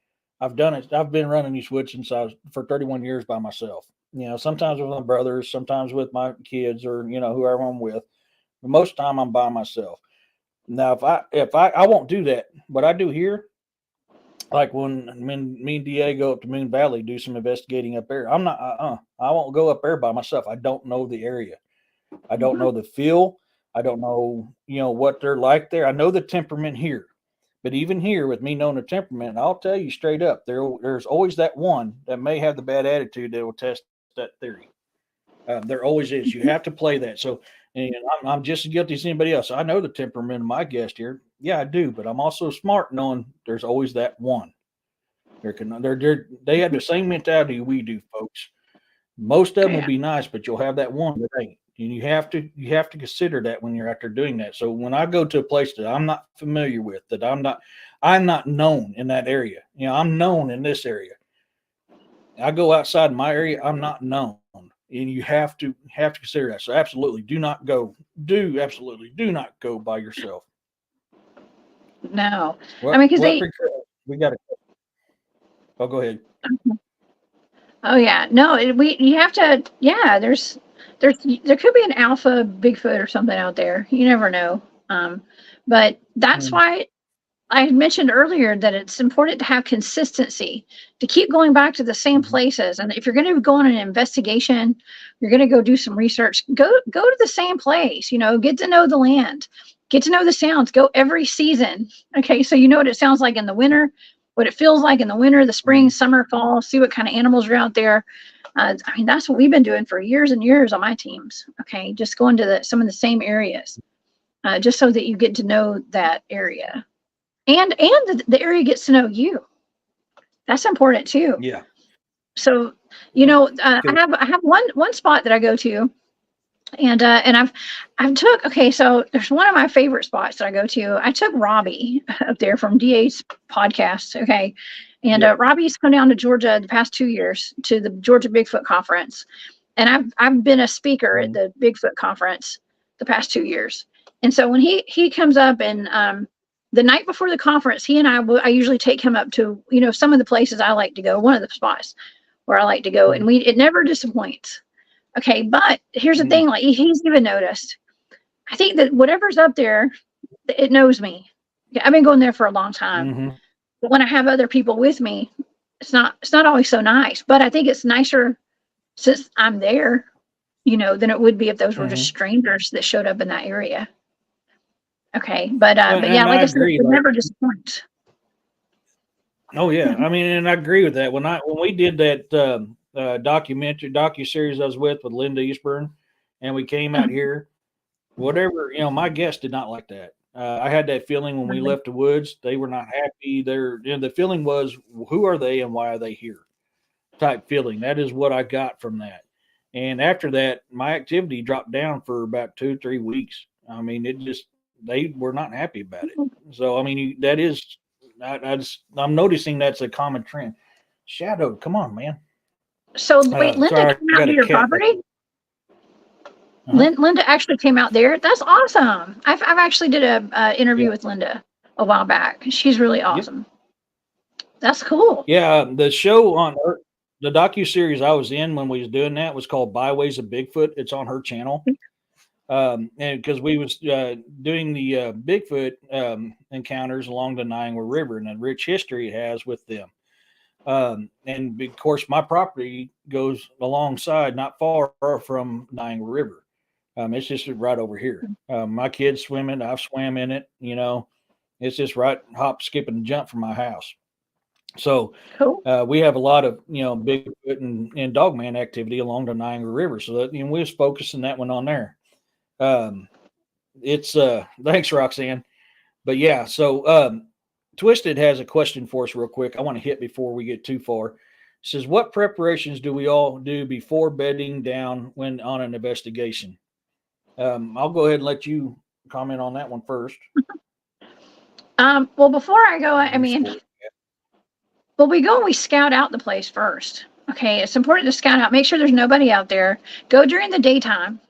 I've done it. I've been running these woods since I was for 31 years by myself. You know, sometimes with my brothers, sometimes with my kids, or whoever I'm with. But most of the time, I'm by myself. Now, if I won't do that, what I do here, like when me and Da go up to Moon Valley, do some investigating up there. I'm not. I won't go up there by myself. I don't know the area. I don't know the feel. I don't know, what they're like there. I know the temperament here. But even here, with me knowing the temperament, I'll tell you straight up, there's always that one that may have the bad attitude that will test that theory. There always is. You have to play that. So, and I'm just as guilty as anybody else. I know the temperament of my guest here. Yeah, I do. But I'm also smart knowing there's always that one. They have the same mentality we do, folks. Most of them will Yeah. be nice, but you'll have that one that ain't. And you have to consider that when you're out there doing that. So when I go to a place that I'm not familiar with, that I'm not known in that area. I'm known in this area. I go outside my area, I'm not known. And you have to consider that. So absolutely do not go. Do absolutely do not go by yourself. No. I What mean, because what they we got to Oh, go ahead. Oh yeah, no, you have to. Yeah, there could be an alpha Bigfoot or something out there. You never know. But that's Mm, why I had mentioned earlier that it's important to have consistency, to keep going back to the same mhm, places. And if you're going to go on an investigation, you're going to go do some research, go to the same place, get to know the land, get to know the sounds, go every season. Okay, so you know what it sounds like in the winter, what it feels like in the winter, the spring, mhm. summer, fall, see what kind of animals are out there. I mean, that's what we've been doing for years and years on my teams. Okay, just going to some of the same areas, just so that you get to know that area, and the area gets to know you. That's important too. Yeah. So Yeah. I 'Cause- have one spot that I go to, and I've took, okay, so there's one of my favorite spots that I go to. I took Robbie up there from DA's podcast. Okay, and Yep. Robbie's come down to Georgia the past 2 years to the Georgia Bigfoot Conference, and I've been a speaker at Mhm, the Bigfoot Conference the past 2 years. And so when he comes up, and the night before the conference, he and I usually take him up to some of the places I like to go. One of the spots where I like to go, and mhm, it never disappoints. Okay, but here's the mhm, thing: like he's even noticed. I think that whatever's up there, it knows me. Yeah, I've been going there for a long time, mhm, but when I have other people with me, it's not always so nice. But I think it's nicer since I'm there, than it would be if those were just mhm. strangers that showed up in that area. Okay, but yeah, And like I I said, agree. it Like, never disappoints. oh yeah, Mhm. I mean, and I agree with that. When we did that docu series I was with Linda Eastburn, and we came out here, whatever, my guests did not like that. I had that feeling when we Really. left the woods; they were not happy. The feeling was, who are they and why are they here? Type feeling. That is what I got from that. And after that, my activity dropped down for about 2 3 weeks. I mean, it just they were not happy about it. So I mean, that is, I'm noticing that's a common trend. Shadow, come on, man. So wait, Linda Sorry, came I out got to a your cat. property? Uh-huh. Linda actually came out there. That's awesome. I've actually did a Yeah, interview with Linda a while back. She's really yep, awesome. That's cool. yeah. The show on the docu series I was in when we was doing that was called Byways of Bigfoot. It's on her channel. And because we was doing the Bigfoot encounters along the Niagara River and the rich history it has with them. And of course, my property goes alongside, not far from Niagara River. It's just right over here. My kids swim in. I've swam in it. It's just right, hop, skip, and jump from my house. So Cool. we have a lot of Bigfoot and dogman activity along the Niagara River. So that, we was focusing that one on there. Um, it's thanks, Roxanne. But yeah, so Twisted has a question for us real quick. I want to hit before we get too far. It says, what preparations do we all do before bedding down when on an investigation? I'll go ahead and let you comment on that one first. Well, before I go, I Who's mean, for? well, we go and we scout out the place first. Okay, it's important to scout out, make sure there's nobody out there. Go during the daytime.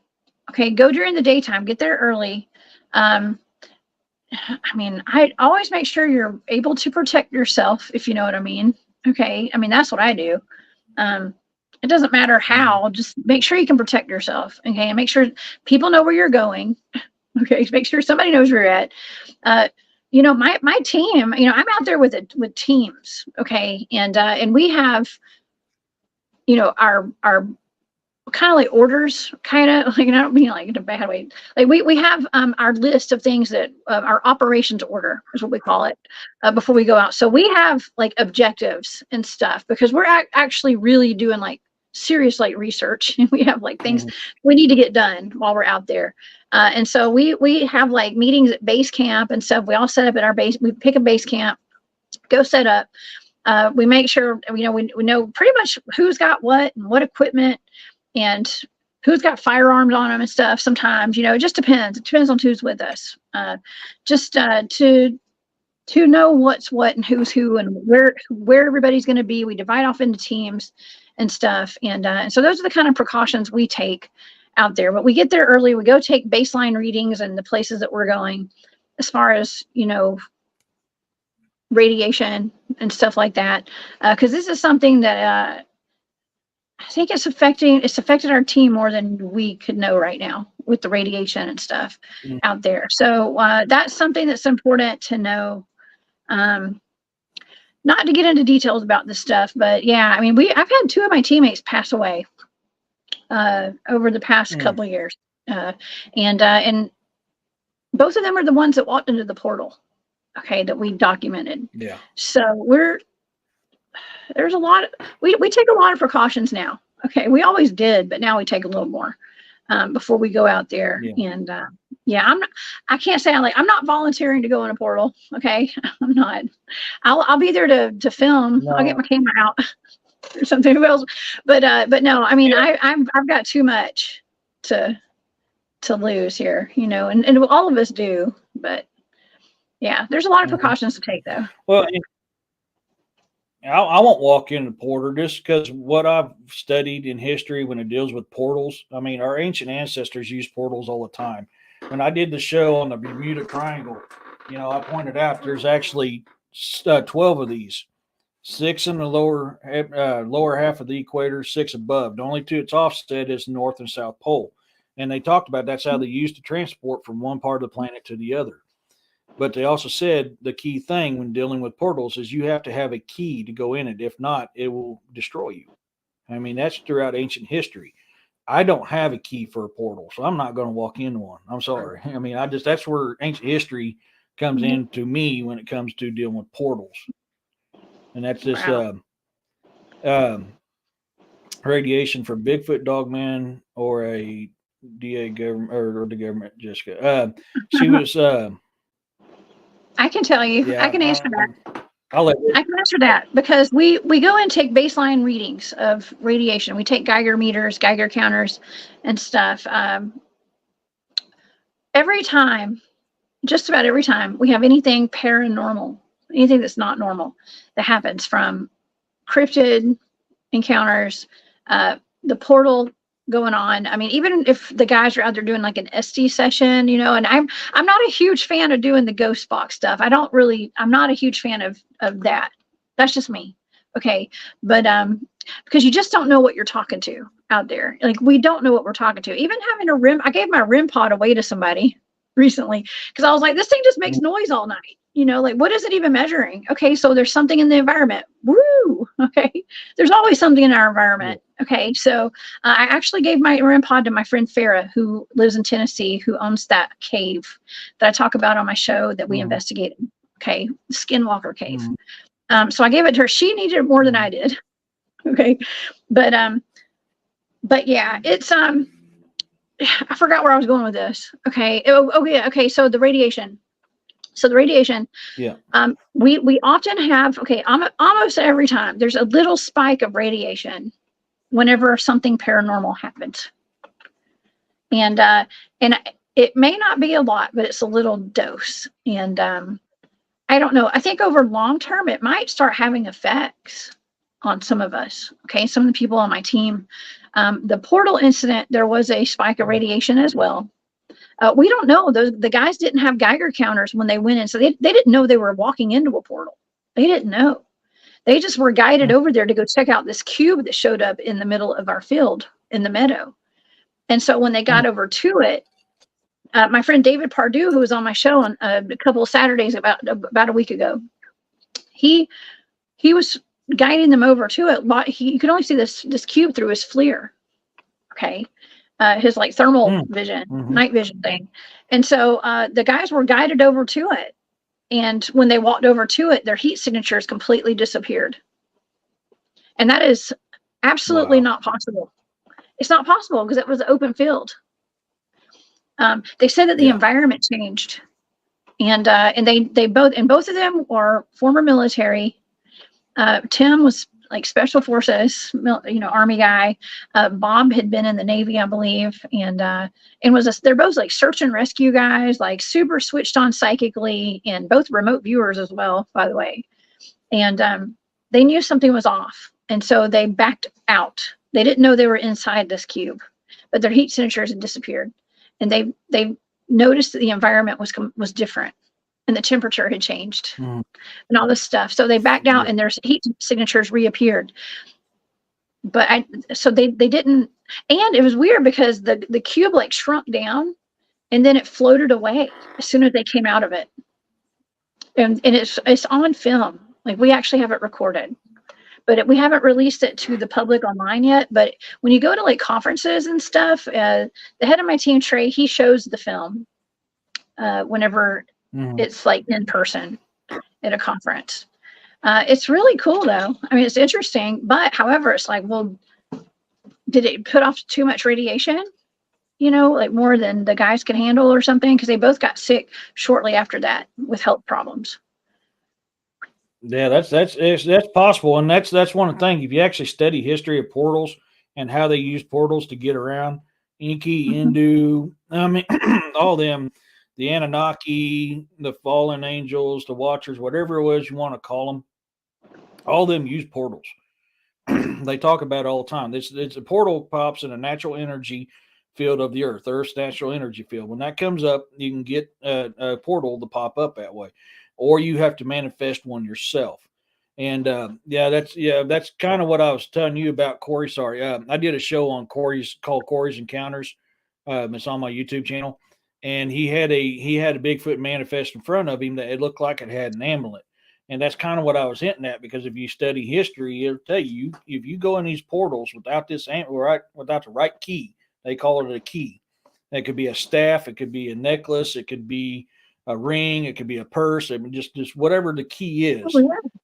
Okay, go during the daytime. Get there early. Um, I mean, I always make sure you're able to protect yourself, if you know what I mean. Okay, I mean that's what I do. Um, it doesn't matter Mhm. how, just make sure you can protect yourself. Okay, and make sure people know where you're going. Okay, make sure somebody knows where you're at. Uh, my team. I'm out there with teams. Okay, and we have our kind of like orders, kind of like, and I don't mean like in a bad way. Like we have our list of things that our operations order is what we call it, before we go out. So we have like objectives and stuff because we're actually really doing like serious like research, and we have like things Mhm. we need to get done while we're out there. And so we have like meetings at base camp and stuff. We all set up at our base. We pick a base camp, go set up. We make sure we know pretty much who's got what and what equipment and who's got firearms on them and stuff. Sometimes it just depends. It depends on who's with us. Just to know what's what and who's who and where everybody's going to be. We divide off into teams and stuff, and so those are the kind of precautions we take out there. But we get there early. We go take baseline readings and the places that we're going, as far as radiation and stuff like that, because this is something that I think it's affected our team more than we could know right now with the radiation and stuff out there. So that's something that's important to know. Not to get into details about this stuff, but yeah, I mean, I've had 2 of my teammates pass away over the past couple of years, and both of them are the ones that walked into the portal. Okay, that we documented. Yeah. So there's a lot. We take a lot of precautions now. Okay, we always did, but now we take a little more before we go out there. Yeah. And yeah, I can't say I'm not volunteering to go in a portal. Okay, I'm not. I'll be there to film. No. I'll get my camera out or something else. But no, I mean, yeah. I've got too much to lose here, you know, and all of us do. But yeah, there's a lot of precautions to take though. Well, I won't walk in the portal just because what I've studied in history when it deals with portals. I mean, our ancient ancestors used portals all the time. When I did the show on the Bermuda Triangle, you know, I pointed out there's actually 12 of these, 6 in the lower half of the equator, 6 above. The only 2 it's offset is the North and South Pole. And they talked about that's how they used to transport from one part of the planet to the other. But they also said the key thing when dealing with portals is you have to have a key to go in it. If not, it will destroy you. I mean, that's throughout ancient history. I don't have a key for a portal, so I'm not going to walk into one. I'm sorry. I mean, that's where ancient history comes into me when it comes to dealing with portals. And that's just radiation for Bigfoot Dogman or a DA government or the government, Jessica. She was... I can tell you. Yeah, I can answer that. I can answer that because we go and take baseline readings of radiation. We take Geiger meters, Geiger counters, and stuff. Every time, just about every time, we have anything paranormal, anything that's not normal that happens from cryptid encounters, the portal going on. I mean, even if the guys are out there doing like an SD session, you know, and I'm not a huge fan of doing the ghost box stuff. I'm not a huge fan of that. That's just me. Okay. But because you just don't know what you're talking to out there. Like we don't know what we're talking to. Even having a REM, I gave my REM pod away to somebody recently because I was like, this thing just makes noise all night. You know, like what is it even measuring? Okay, so there's something in the environment. Woo! Okay, there's always something in our environment. Okay, so I actually gave my REM pod to my friend Farah, who lives in Tennessee, who owns that cave that I talk about on my show that we investigated. Okay, Skinwalker Cave. So I gave it to her. She needed it more than I did. Okay, but yeah, it's I forgot where I was going with this. Okay, oh yeah, okay, so the radiation. Yeah. We often have, almost every time there's a little spike of radiation whenever something paranormal happens. And it may not be a lot, but it's a little dose. And I don't know. I think over long term, it might start having effects on some of us. Okay. Some of the people on my team, the portal incident, there was a spike of radiation as well. We don't know. The guys didn't have Geiger counters when they went in. So they didn't know they were walking into a portal. They didn't know. They just were guided over there to go check out this cube that showed up in the middle of our field in the meadow. And so when they got over to it, my friend David Pardue, who was on my show on a couple of Saturdays about a week ago, he was guiding them over to it. You could only see this cube through his FLIR. Okay. His like thermal vision, night vision thing. And so the guys were guided over to it. And when they walked over to it, their heat signatures completely disappeared. And that is absolutely not possible. It's not possible because it was an open field. They said that the environment changed. And both of them are former military. Tim was like special forces, Army guy. Bob had been in the Navy, I believe, and they're both like search and rescue guys, like super switched on psychically, and both remote viewers as well, by the way. And they knew something was off, and so they backed out. They didn't know they were inside this cube, but their heat signatures had disappeared, and they noticed that the environment was different. And the temperature had changed and all this stuff. So they backed out and their heat signatures reappeared. but so they didn't, and it was weird because the cube like shrunk down and then it floated away as soon as they came out of it. And it's on film. Like we actually have it recorded, but we haven't released it to the public online yet. But when you go to like conferences and stuff, the head of my team, Trey, he shows the film whenever it's like in person at a conference. It's really cool though. I mean, it's interesting, but however, it's like, well, did it put off too much radiation? You know, like more than the guys could handle or something? Because they both got sick shortly after that with health problems. Yeah, that's possible, and that's one of the things. If you actually study history of portals and how they use portals to get around, Inky, Hindu, I mean, all them, the Anunnaki, the fallen angels, the Watchers, whatever it was you want to call them, all of them use portals. They talk about it all the time. It's a portal pops in a natural energy field of the Earth's natural energy field. When that comes up, you can get a portal to pop up that way, or you have to manifest one yourself. And that's kind of what I was telling you about Corey. Sorry, I did a show on called Corey's Encounters. It's on my YouTube channel, and he had a Bigfoot manifest in front of him that it looked like it had an amulet. And that's kind of what I was hinting at, because if you study history, it'll tell you if you go in these portals without without the right key, they call it a key. It could be a staff, it could be a necklace, it could be a ring, it could be a purse. I mean, just whatever the key is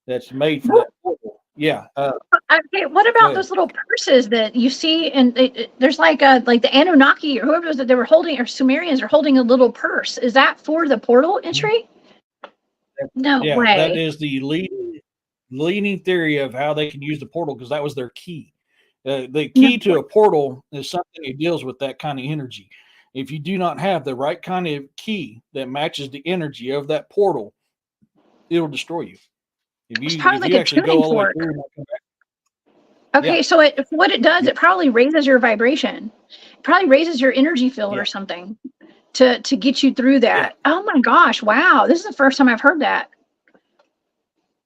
that's made for that portal. Yeah. Okay, what about those little purses that you see? And there's like the Anunnaki or whoever it was that they were holding, or Sumerians are holding a little purse. Is that for the portal entry? No way. That is the leading theory of how they can use the portal, because that was their key. The key to a portal is something that deals with that kind of energy. If you do not have the right kind of key that matches the energy of that portal, it'll destroy you. It's probably like a tuning fork. Okay, so what it does, it probably raises your vibration. It probably raises your energy field or something to get you through that. Oh my gosh, wow. This is the first time I've heard that.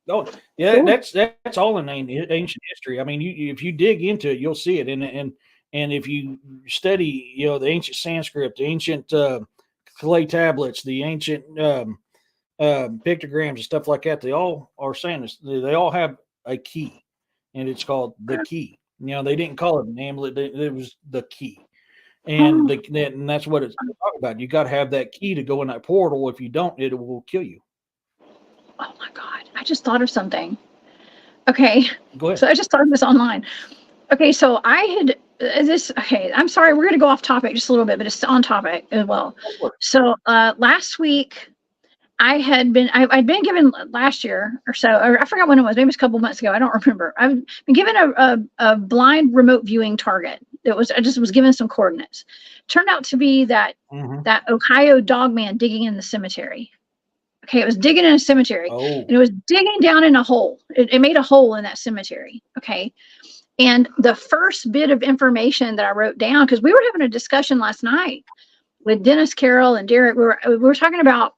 Oh, yeah, cool. That's all in ancient history. I mean, if you dig into it, you'll see it. And if you study, the ancient Sanskrit, the ancient clay tablets, the ancient pictograms and stuff like that, they all are saying this. They all have a key, and it's called the key. They didn't call it an amulet; it was the key, and and that's what it's talking about. You got to have that key to go in that portal. If you don't, it will kill you. Oh my God! I just thought of something. Okay, go ahead. So I just thought of this online. Okay, so I had this. Okay, I'm sorry, we're going to go off topic just a little bit, but it's on topic as well. So last week, I'd been given last year or so, or I forgot when it was. Maybe it was a couple months ago. I don't remember. I've been given a blind remote viewing target. I just was given some coordinates. Turned out to be that Ohio dogman digging in the cemetery. Okay, it was digging in a cemetery, and it was digging down in a hole. It made a hole in that cemetery. Okay. And the first bit of information that I wrote down, because we were having a discussion last night with Dennis, Carroll, and Derek, we were talking about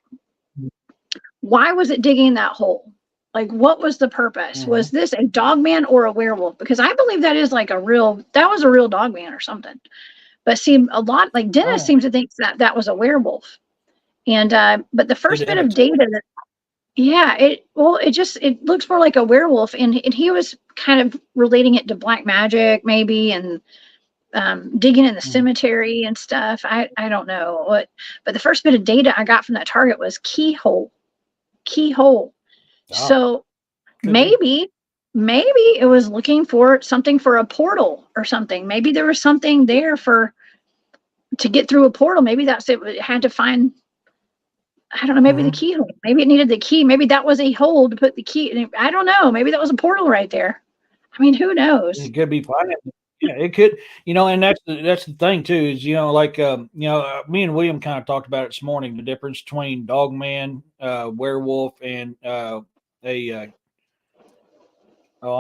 why was it digging that hole? Like, what was the purpose? Was this a dogman or a werewolf? Because I believe that was a real dogman or something. But see, a lot, like Dennis seems to think that was a werewolf. And but the first bit of data that, it looks more like a werewolf, and he was kind of relating it to black magic maybe, and digging in the cemetery and stuff. I don't know what, but the first bit of data I got from that target was keyhole. So maybe it was looking for something for a portal or something. Maybe there was something there to get through a portal. Maybe that's it. It had to find, I don't know, maybe the keyhole. Maybe it needed the key. Maybe that was a hole to put the key. I don't know. Maybe that was a portal right there. I mean, who knows? It could be fine. Yeah, it could, and that's the thing too, is, like, me and William kind of talked about it this morning, the difference between dogman, werewolf, and I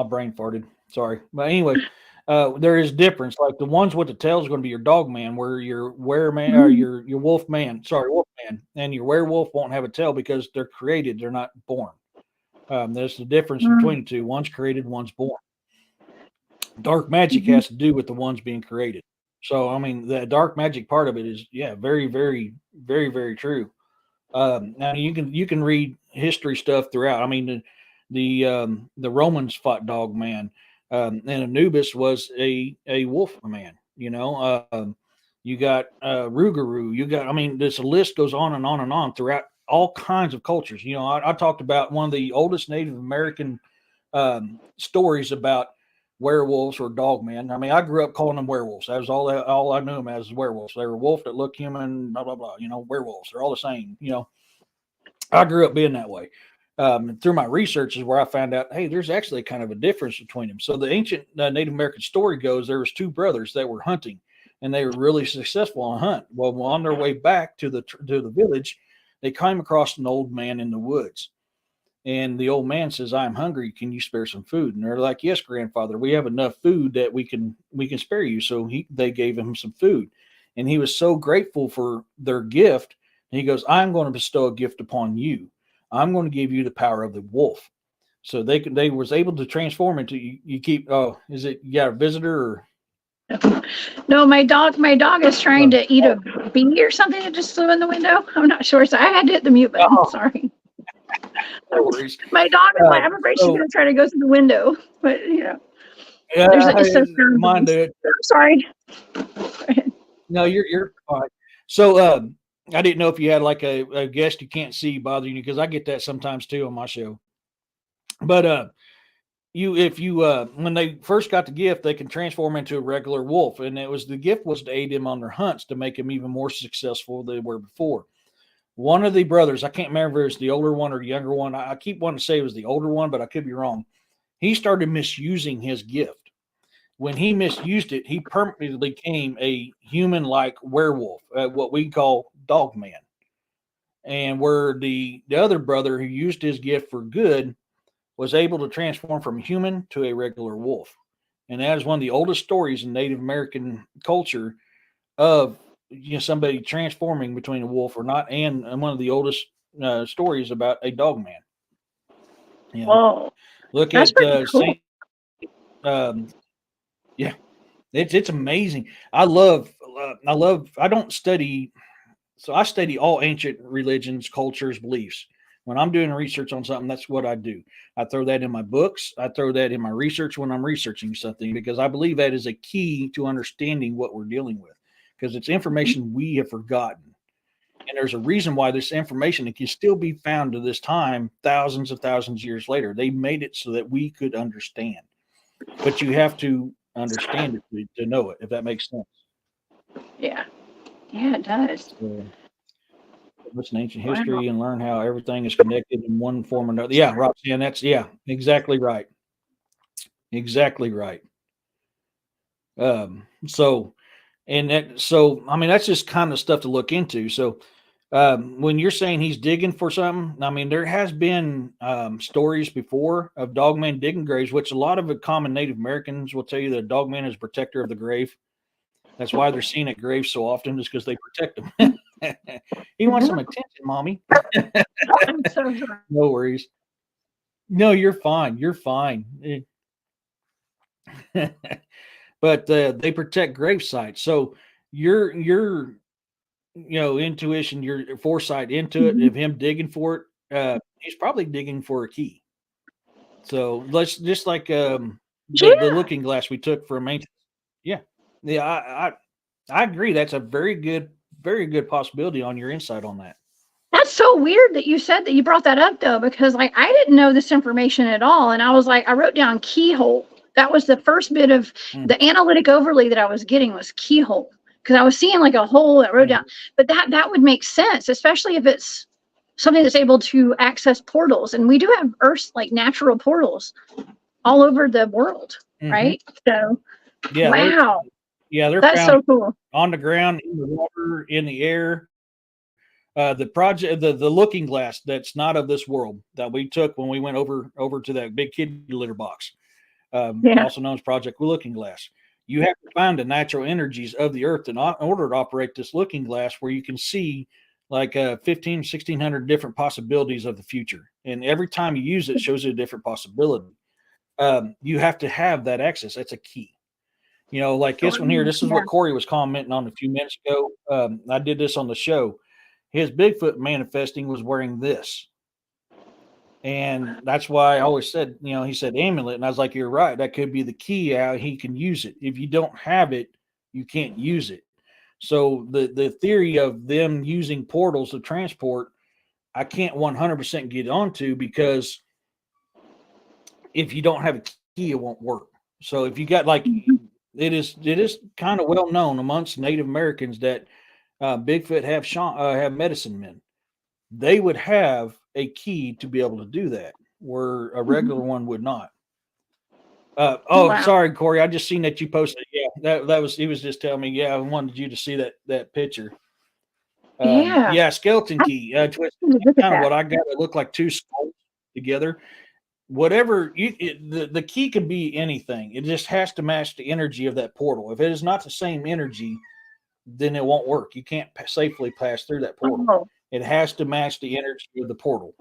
brain farted. Sorry. But anyway, there is difference. Like the ones with the tail is going to be your dogman, where your wereman or your wolfman, and your werewolf won't have a tail because they're created, they're not born. There's the difference between the two. One's created, one's born. Dark magic Mhm. has to do with the ones being created. So, I mean, the dark magic part of it is, yeah, very, very, very, very true. Now you can read history stuff throughout. I mean, the Romans fought Dog Man, and Anubis was a wolf man. You got Rougarou. You got, I mean, this list goes on and on and on throughout all kinds of cultures. I talked about one of the oldest Native American stories about werewolves or dogmen. I mean, I grew up calling them werewolves. That was all I knew them as werewolves. They were wolf that look human, blah blah blah. Werewolves. They're all the same. I grew up being that way. Through my research is where I found out, hey, there's actually kind of a difference between them. So the ancient Native American story goes, there was two brothers that were hunting, and they were really successful on a hunt. Well, on their way back to the village, they came across an old man in the woods. And the old man says, "I'm hungry. Can you spare some food?" And they're like, "Yes, grandfather. We have enough food that we can spare you." So they gave him some food, and he was so grateful for their gift. And he goes, "I'm going to bestow a gift upon you. I'm going to give you the power of the wolf." So they was able to transform into you. Keep, oh, is it, you got a visitor or? No, my dog is trying Oh, to eat a bee or something that just flew in the window. I'm not sure. So I had to hit the mute button. oh, Sorry. no worries. My dog is Uh, like, I'm afraid she's so gonna try to go through the window. But yeah, it's so mine sounds. did. I'm sorry. Go ahead. No, you're fine. So I didn't know if you had like a guest you can't see bothering you, because I get that sometimes too on my show. But you if you when they first got the gift, they can transform into a regular wolf, and the gift was to aid them on their hunts to make them even more successful than they were before. One of the brothers, I can't remember if it's the older one or the younger one. I keep wanting to say it was the older one, but I could be wrong. He started misusing his gift. When he misused it, he permanently became a human-like werewolf, what we call dog man. And where the other brother who used his gift for good was able to transform from human to a regular wolf. And that is one of the oldest stories in Native American culture of somebody transforming between a wolf or not, and one of the oldest stories about a dog man. You know, Whoa, look that's at pretty cool. Saint. Um, yeah, it's amazing. I love. I don't study, so I study all ancient religions, cultures, beliefs. When I'm doing research on something, that's what I do. I throw that in my books. I throw that in my research when I'm researching something, because I believe that is a key to understanding what we're dealing with, because it's information we have forgotten. And there's a reason why this information, it can still be found to this time, thousands of years later. They made it so that we could understand, but you have to understand it to know it, if that makes sense. Yeah, yeah, it does. So listen to ancient Wow. history and learn how everything is connected in one form or another. Yeah, Roxanne, that's, yeah, exactly right. Exactly right. So, and that, so, I mean, that's just kind of stuff to look into. So, when you're saying he's digging for something, I mean, there has been stories before of dogmen digging graves, which a lot of the common Native Americans will tell you that a dogman is a protector of the grave. That's why they're seen at graves so often, is because they protect them. He wants some attention, mommy. I'm so sorry. No worries. No, you're fine. You're fine. But they protect grave sites. So your intuition, your foresight into it, Mhm. of him digging for it, he's probably digging for a key. So let's just like the Yeah, looking glass we took from ancient. Yeah, yeah. I agree. That's a very good possibility on your insight on that. that's so weird that you said that you brought that up though, because like I didn't know this information at all, and I was like, I wrote down keyhole. That was the first bit of Mm, the analytic overlay that I was getting was keyhole, because I was seeing like a hole that wrote down, mhm. but that would make sense, especially if it's something that's able to access portals, and we do have Earth's like natural portals all over the world, Mhm. right? So Yeah, wow, they're that's found so cool. on the ground, in the water, in the air. The project, the looking glass that's not of this world, that we took when we went over to that big kitty litter box, Yeah. also known as Project Looking Glass. You have to find the natural energies of the earth in order to operate this looking glass, where you can see like 15, 1,600 different possibilities of the future. And every time you use it, shows you a different possibility. you have to have that access. That's a key. You know, like this one here, this is Yeah. what Corey was commenting on a few minutes ago. I did this on the show. His Bigfoot manifesting was wearing this. And that's why I always said, you know, he said amulet. And I was like, you're right. That could be the key how he can use it. If you don't have it, you can't use it. So the theory of them using portals to transport, I can't 100% get onto, because if you don't have a key, it won't work. So if you got like, it is kind of well known amongst Native Americans that Bigfoot have medicine men. They would have a key to be able to do that, where a regular one would not. Wow. Sorry, Corey. I just seen that you posted. Yeah, that was, he was just telling me. Yeah, I wanted you to see that picture. Yeah. Skeleton key. Twist, Look at kind of that. what I got. It looked like two skulls together. Whatever the key can be anything. It just has to match the energy of that portal. If it is not the same energy, then it won't work. You can't safely pass through that portal. Oh, It has to match the energy of the portal.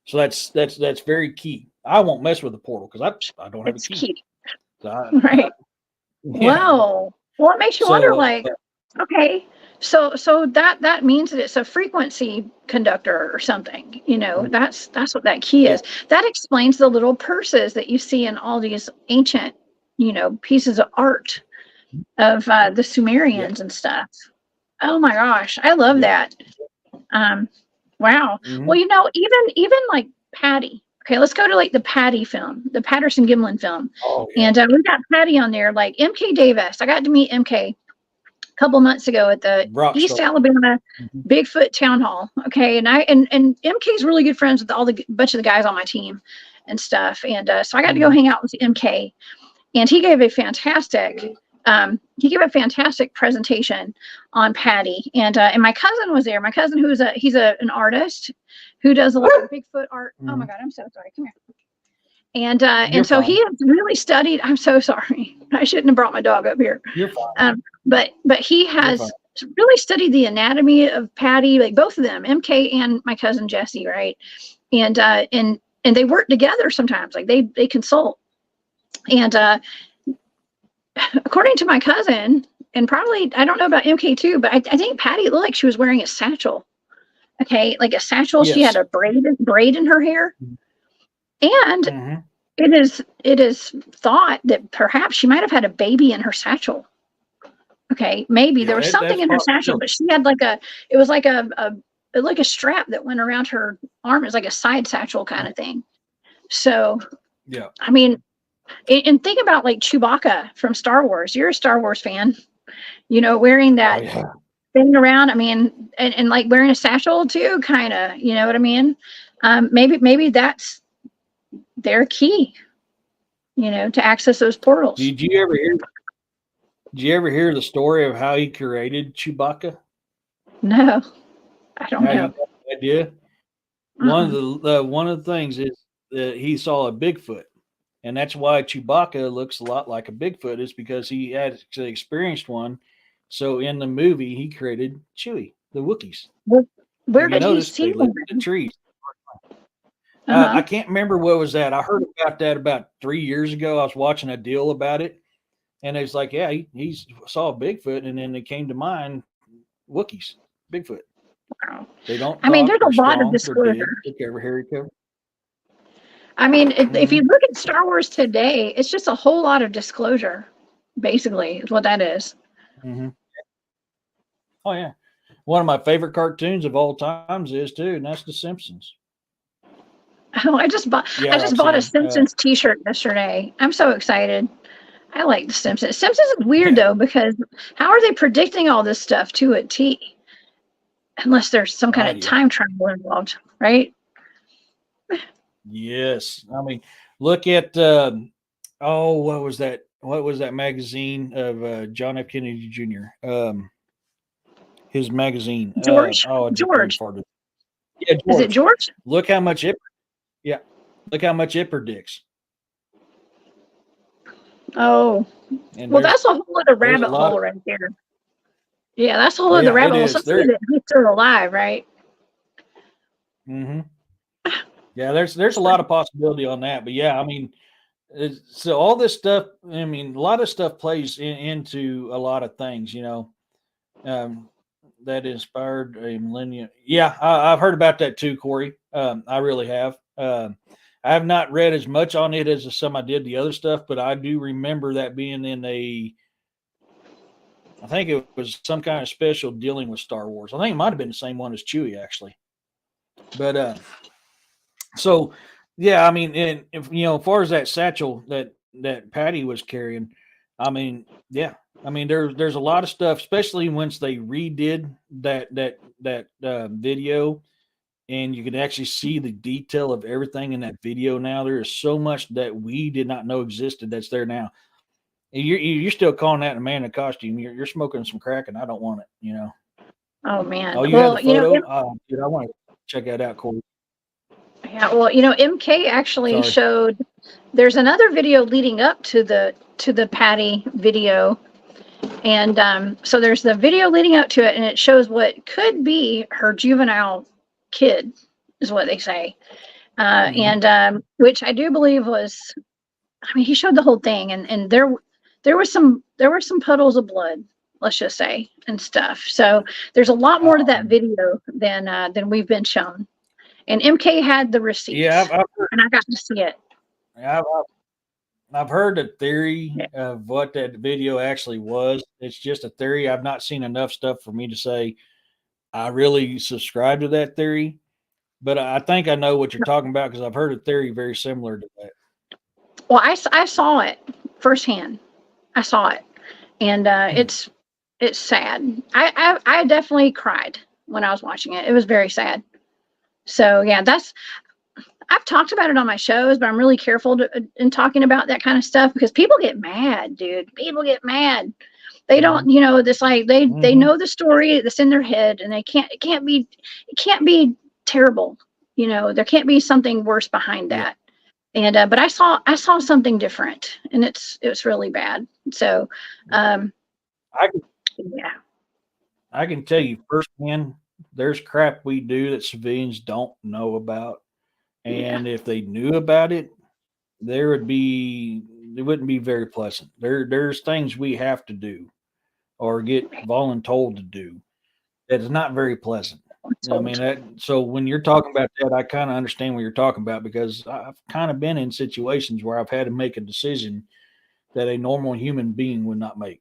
So that's very key. I won't mess with the portal because I don't have it's a key. key. So Right. yeah. Wow. Well, it makes you wonder, So like, okay, so that means that it's a frequency conductor or something. You know, that's what that key is. That explains the little purses that you see in all these ancient, you know, pieces of art of the Sumerians and stuff. Oh my gosh, I love that. Wow. Well, you know, even like Patty. Okay, let's go to like the Patty film, the Patterson Gimlin film. And we got Patty on there, like MK Davis. I got to meet MK a couple months ago at the East Alabama Bigfoot Town Hall. Okay, and MK's really good friends with all the bunch of the guys on my team and stuff. And so I got to go hang out with MK, and he gave a fantastic presentation on Patty, and my cousin was there. My cousin, he's an artist who does a lot of Bigfoot art. Oh my God, I'm so sorry. Come here. And so he has really studied. I'm so sorry. I shouldn't have brought my dog up here. You're fine. But he has really studied the anatomy of Patty, like both of them, MK and my cousin Jesse, right? And they work together sometimes. Like they consult. And according to my cousin, and probably, I don't know about MK too, but I think Patty looked like she was wearing a satchel. Okay, like a satchel. Yes. She had a braid in her hair. And it is thought that perhaps she might have had a baby in her satchel. Okay, maybe there was something in her satchel, but she had it was like a strap that went around her arm. It was like a side satchel kind of thing. So, yeah, I mean, and think about like Chewbacca from Star Wars. You're a Star Wars fan, you know, wearing that thing around. I mean, and like wearing a satchel too, kind of, you know what I mean? Maybe that's their key, you know, to access those portals. Did you ever hear the story of how he created Chewbacca? No, I don't know. Idea? One of the things is that he saw a Bigfoot. And that's why Chewbacca looks a lot like a Bigfoot, is because he had experienced one. So in the movie, he created Chewie, the Wookiees. Where did he see them? The trees. I can't remember what was that. I heard about that about 3 years ago. I was watching a deal about it. And it's like, yeah, he saw a Bigfoot. And then it came to mind, Wookiees, Bigfoot. Wow. They don't. I mean, there's a lot of disclosure. I mean, if you look at Star Wars today, it's just a whole lot of disclosure, basically, is what that is. Oh, yeah. One of my favorite cartoons of all times is, too, and that's The Simpsons. Oh, I just bought a Simpsons t-shirt yesterday. I'm so excited. I like The Simpsons. Simpsons is weird, though, because how are they predicting all this stuff to a T? Unless there's some kind of time travel involved, right? Yes. I mean, look at what was that? What was that magazine of John F. Kennedy Jr.? His magazine. George. George. Yeah, George. Is it George? Look how much it. Yeah. Look how much it predicts. Oh. Well, that's a whole other rabbit hole right there. Yeah, that's a whole other rabbit hole. Something that he's still alive, right? Yeah, there's a lot of possibility on that, but yeah, I mean, So all this stuff, I mean, a lot of stuff plays into a lot of things, um, that inspired a millennium. Yeah, I've heard about that too, Corey. I really have. I have not read as much on it as some I did the other stuff, but I do remember that being in I think it was some kind of special dealing with Star Wars. I think it might have been the same one as Chewie, actually. But so yeah, I mean, and if as far as that satchel that Patty was carrying, I mean, yeah, I mean, there's a lot of stuff, especially once they redid that video, and you can actually see the detail of everything in that video. Now there is so much that we did not know existed that's there now. And you're still calling that a man in a costume. You're smoking some crack, and I don't want it. Oh man. Oh, you have the Well, photo? Dude, I want to check that out, Corey. yeah, well, MK actually Sorry. showed there's another video leading up to the Patty video. And so there's the video leading up to it, and it shows what could be her juvenile kid, is what they say. Mhm. And which I do believe was, I mean, he showed the whole thing, and there were some puddles of blood, let's just say, and stuff. So there's a lot more to that video than we've been shown. And MK had the Yeah, receipts, I've heard, and I got to see it. I've, I've heard a theory Yeah. of what that video actually was. It's just a theory. I've not seen enough stuff for me to say I really subscribe to that theory, but I think I know what you're talking about because I've heard a theory very similar to that. Well, I saw it firsthand. I saw it, and Hmm. it's sad. I definitely cried when I was watching it. It was very sad. So yeah, I've talked about it on my shows, but I'm really careful in talking about that kind of stuff because people get mad, dude. People get mad. They Hmm. don't, this like they Hmm. know the story that's in their head, and it can't be terrible. There can't be something worse behind Yeah, that. And but I saw something different, and it was really bad. So, um, I can yeah, I can tell you firsthand. There's crap we do that civilians don't know about, yeah, and if they knew about it, there would be it wouldn't be very pleasant. There's things we have to do or get voluntold to do that is not very pleasant. I mean, told. so when you're talking about that, I kind of understand what you're talking about because I've kind of been in situations where I've had to make a decision that a normal human being would not make.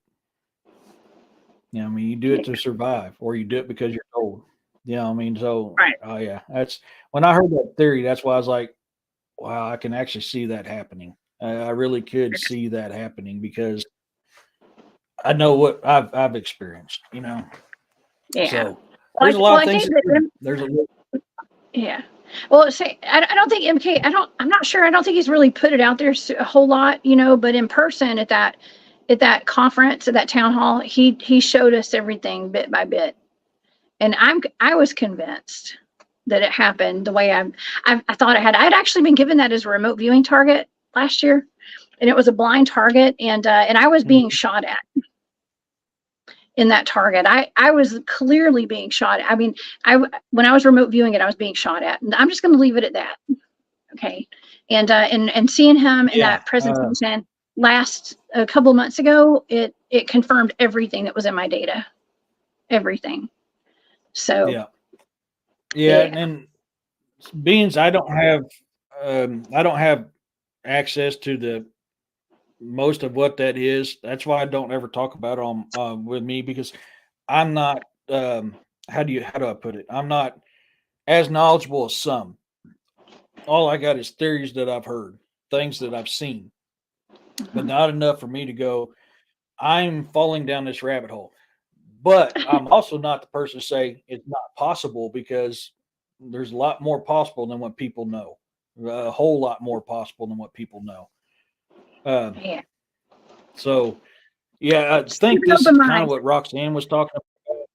I mean, you do Yeah, it to survive, or you do it because you're told. I mean, so right. oh yeah, that's when I heard that theory. That's why I was like, wow, I can actually see that happening. I really could see that happening because I know what I've experienced. Yeah. So there's a lot Well, of I things think to that do. There's a yeah. Well, say I don't think MK. I'm not sure. I don't think he's really put it out there a whole lot, But in person at that conference, at that town hall, he showed us everything bit by bit, and I was convinced that it happened the way I thought it had. I'd actually been given that as a remote viewing target last year, and it was a blind target, and I was being Mhm. shot at in that target. I was clearly being shot at. I mean, when I was remote viewing it, I was being shot at, and I'm just going to leave it at that. Okay, and seeing him in Yeah, that presentation last a couple of months ago, it confirmed everything that was in my data, everything. So yeah, yeah, yeah, and then beings I don't have access to the most of what that is. That's why I don't ever talk about it on with me because I'm not how do I put it? I'm not as knowledgeable as some. All I got is theories that I've heard, things that I've seen, but mhm. not enough for me to go, I'm falling down this rabbit hole. But I'm also not the person to say it's not possible because there's a lot more possible than what people know. A whole lot more possible than what people know. Um, Yeah, so yeah, I just keep think an this is open kind of mind. what Roxanne was talking about.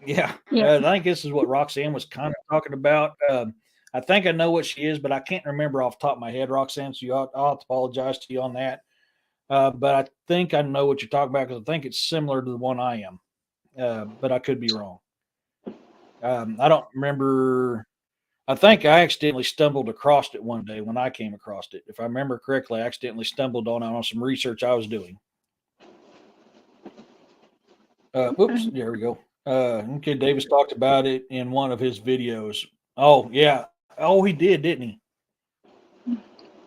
Yeah, Yeah, I think this is what Roxanne was kind of talking about. I think I know what she is, but I can't remember off the top of my head, Roxanne. So I'll have to apologize to you on that. But I think I know what you're talking about because I think it's similar to the one I am. But I could be wrong. I don't remember. I think I accidentally stumbled across it one day when I came across it. If I remember correctly, I accidentally stumbled on it on some research I was doing. Whoops, there we go. Okay, Davis talked about it in one of his videos. Oh, yeah. Oh, he did, didn't he?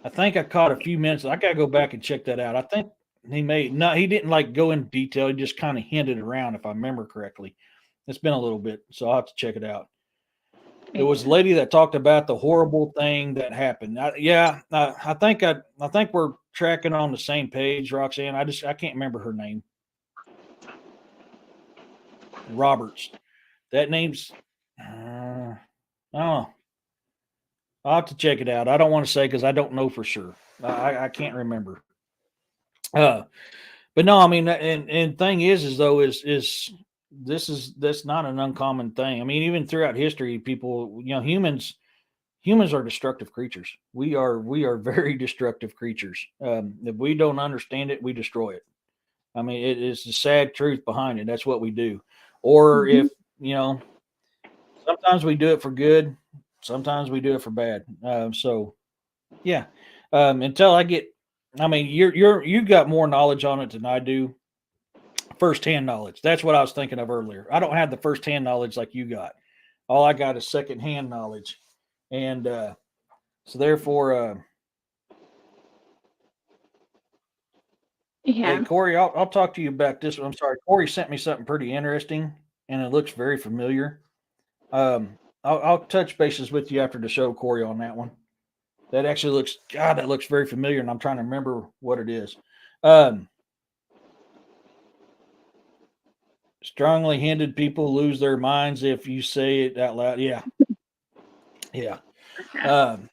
I think I caught a few minutes. I gotta go back and check that out. I think he didn't like go in detail. He just kind of hinted around, if I remember correctly. It's been a little bit, so I'll have to check it out. It was a lady that talked about the horrible thing that happened. I think we're tracking on the same page, Roxanne. I can't remember her name. Roberts. That name's I don't know. I'll have to check it out. I don't want to say because I don't know for sure. I can't remember. Uh, but no, I mean, and thing is though that's not an uncommon thing. I mean, even throughout history, people, humans are destructive creatures. We are very destructive creatures. If we don't understand it, we destroy it. I mean, it is the sad truth behind it. That's what we do. Or Mhm. if sometimes we do it for good, sometimes we do it for bad. So yeah, until I get, I mean, you got more knowledge on it than I do. Firsthand knowledge. That's what I was thinking of earlier. I don't have the firsthand knowledge like you got. All I got is secondhand knowledge, and so therefore, hey Yeah. Corey, I'll talk to you about this. I'm sorry, Corey sent me something pretty interesting, and it looks very familiar. I'll touch bases with you after the show, Corey, on that one. That actually that looks very familiar, and I'm trying to remember what it is. Um, Strongly hinted people lose their minds if you say it out loud. Yeah, yeah. Yeah. Um,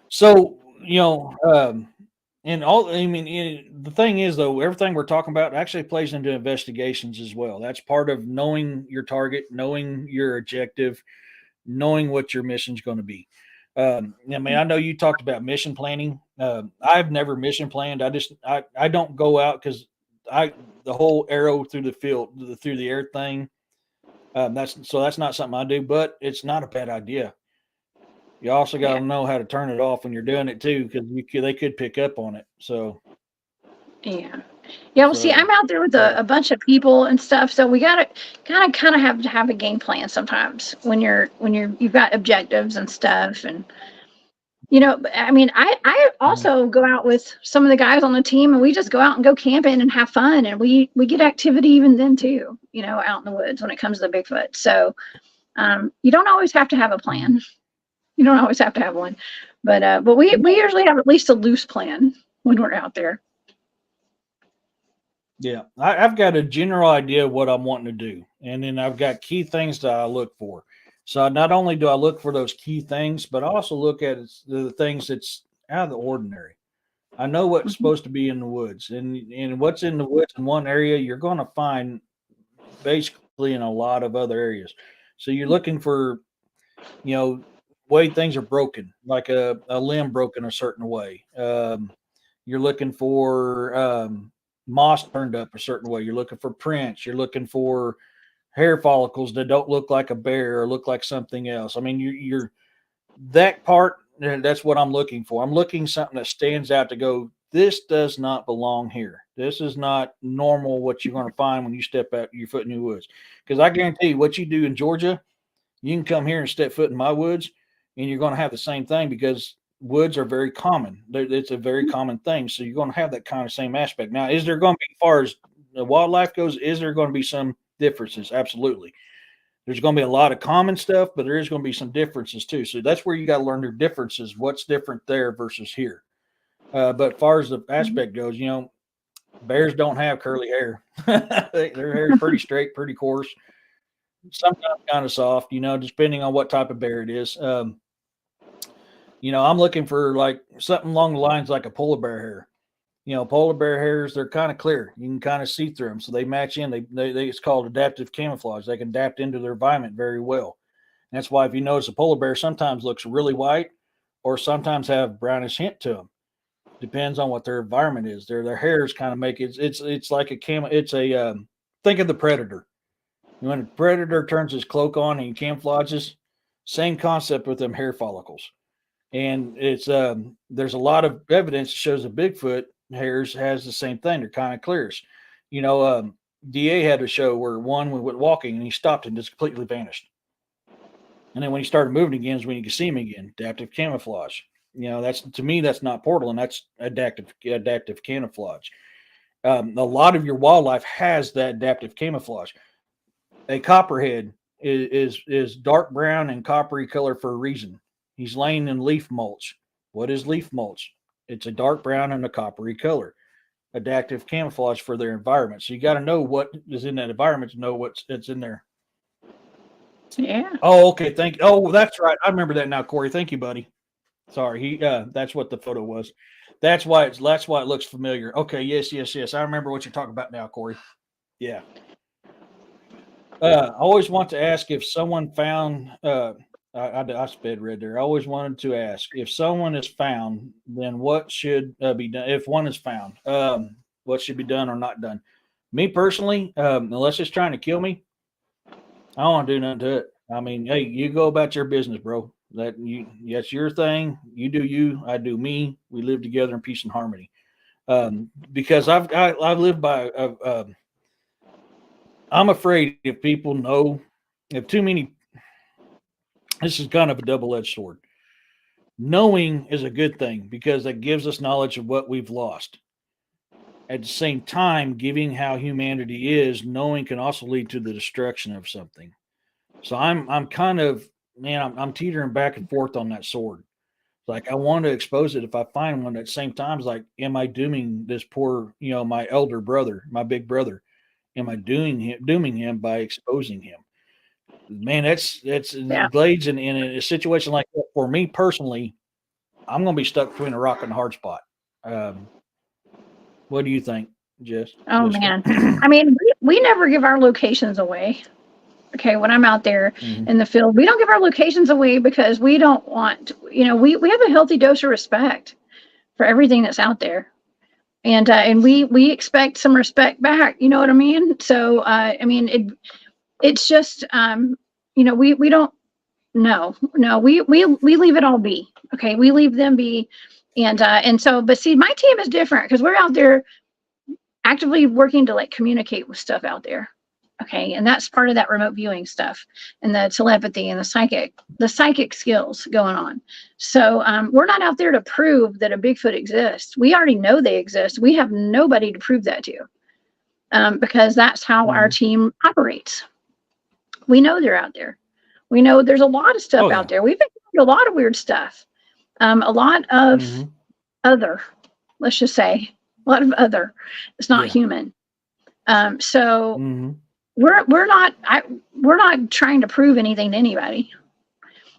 so and all. I mean, the thing is though, everything we're talking about actually plays into investigations as well. That's part of knowing your target, knowing your objective, knowing what your mission's going to be. I mean, I know you talked about mission planning. I've never mission planned. I don't go out because I the whole arrow through the field through the air thing. That's not something I do, but it's not a bad idea. You also got Yeah. to know how to turn it off when you're doing it too, because they could pick up on it. Yeah. Yeah. Well, see, So I'm out there with yeah, a bunch of people and stuff, so we gotta kind of have to have a game plan sometimes when you've got objectives and stuff, and I mean, I mhm. also go out with some of the guys on the team, and we just go out and go camping and have fun, and we get activity even then too, out in the woods when it comes to the Bigfoot. So you don't always have to have a Mhm. plan. You don't always have to have one, but we usually have at least a loose plan when we're out there. Yeah, I've got a general idea of what I'm wanting to do, and then I've got key things that I look for. So not only do I look for those key things, but I also look at the things that's out of the ordinary. I know what's Mhm. supposed to be in the woods, and what's in the woods in one area, you're going to find basically in a lot of other areas. So you're looking for, you know, way things are broken, like a limb broken a certain way. You're looking for moss turned up a certain way. You're looking for prints. You're looking for hair follicles that don't look like a bear or look like something else. I mean, you're that part. That's what I'm looking for. I'm looking something that stands out to go. This does not belong here. This is not normal. What you're going to find when you step out your foot in the woods. Because I guarantee you, what you do in Georgia, you can come here and step foot in my woods, and you're going to have the same thing because woods are very common. It's a very common thing. So you're going to have that kind of same aspect. Now, is there going to be, as far as the wildlife goes, is there going to be some differences? Absolutely. There's going to be a lot of common stuff, but there is going to be some differences too. So that's where you got to learn their differences. What's different there versus here? But as far as the Mhm. aspect goes, bears don't have curly hair. Their hair is pretty straight, pretty coarse, sometimes kind of soft, depending on what type of bear it is. I'm looking for like something along the lines like a polar bear hair. Polar bear hairs, they're kind of clear. You can kind of see through them. So they match in. It's called adaptive camouflage. They can adapt into their environment very well. And that's why if you notice a polar bear sometimes looks really white or sometimes have brownish hint to them. Depends on what their environment is. Their hairs kind of make it. It's like a camo. It's a think of the predator. When a predator turns his cloak on and he camouflages, Same concept with them hair follicles. And it's there's a lot of evidence that shows that Bigfoot hairs has the same thing. They're kind of clears. You know, DA had a show where one went walking and he stopped and just completely vanished. And then when he started moving again is when you could see him again. Adaptive camouflage. You know, that's, to me, that's not portal, and that's adaptive camouflage. A lot of your wildlife has that adaptive camouflage. A copperhead is dark brown and coppery color for a reason. He's laying in leaf mulch. What is leaf mulch? It's a dark brown and a coppery color. Adaptive camouflage for their environment. So you got to know what is in that environment to know what's in there. Yeah. Oh, okay. Thank you. Oh, that's right. I remember that now, Corey. Thank you, buddy. Sorry. That's what the photo was. That's why it looks familiar. Okay. Yes. I remember what you're talking about now, Corey. Yeah. I always want to ask if someone found, I sped read there. I always wanted to ask if someone is found, then what should be done? If one is found, what should be done or not done? Me personally, unless it's trying to kill me, I don't want to do nothing to it. I mean, hey, you go about your business, bro. That's your thing. You do you. I do me. We live together in peace and harmony. Because I've lived by. I'm afraid if people know, if too many. This is kind of a double-edged sword. Knowing is a good thing because that gives us knowledge of what we've lost. At the same time, giving how humanity is, knowing can also lead to the destruction of something. So I'm kind of, man, I'm teetering back and forth on that sword. Like I want to expose it if I find one. At the same time, it's like, am I dooming this poor, my elder brother, my big brother? Am I dooming him by exposing him? Man, that's Glades in a situation like that. For me personally, I'm going to be stuck between a rock and a hard spot. What do you think, Jess? Oh, man. I mean, we never give our locations away. Okay, when I'm out there in the field, we don't give our locations away because we don't want, we have a healthy dose of respect for everything that's out there. And we expect some respect back, you know what I mean? So, it's just, we don't, no, we leave it all be. Okay, we leave them be. And so, but see, my team is different because we're out there actively working to communicate with stuff out there. Okay, and that's part of that remote viewing stuff and the telepathy and the psychic skills going on. So we're not out there to prove that a Bigfoot exists. We already know they exist. We have nobody to prove that to because that's how our team operates. We know they're out there. We know there's a lot of stuff out there. We've been doing a lot of weird stuff. A lot of other, let's just say, a lot of other. It's not human. We're not trying to prove anything to anybody.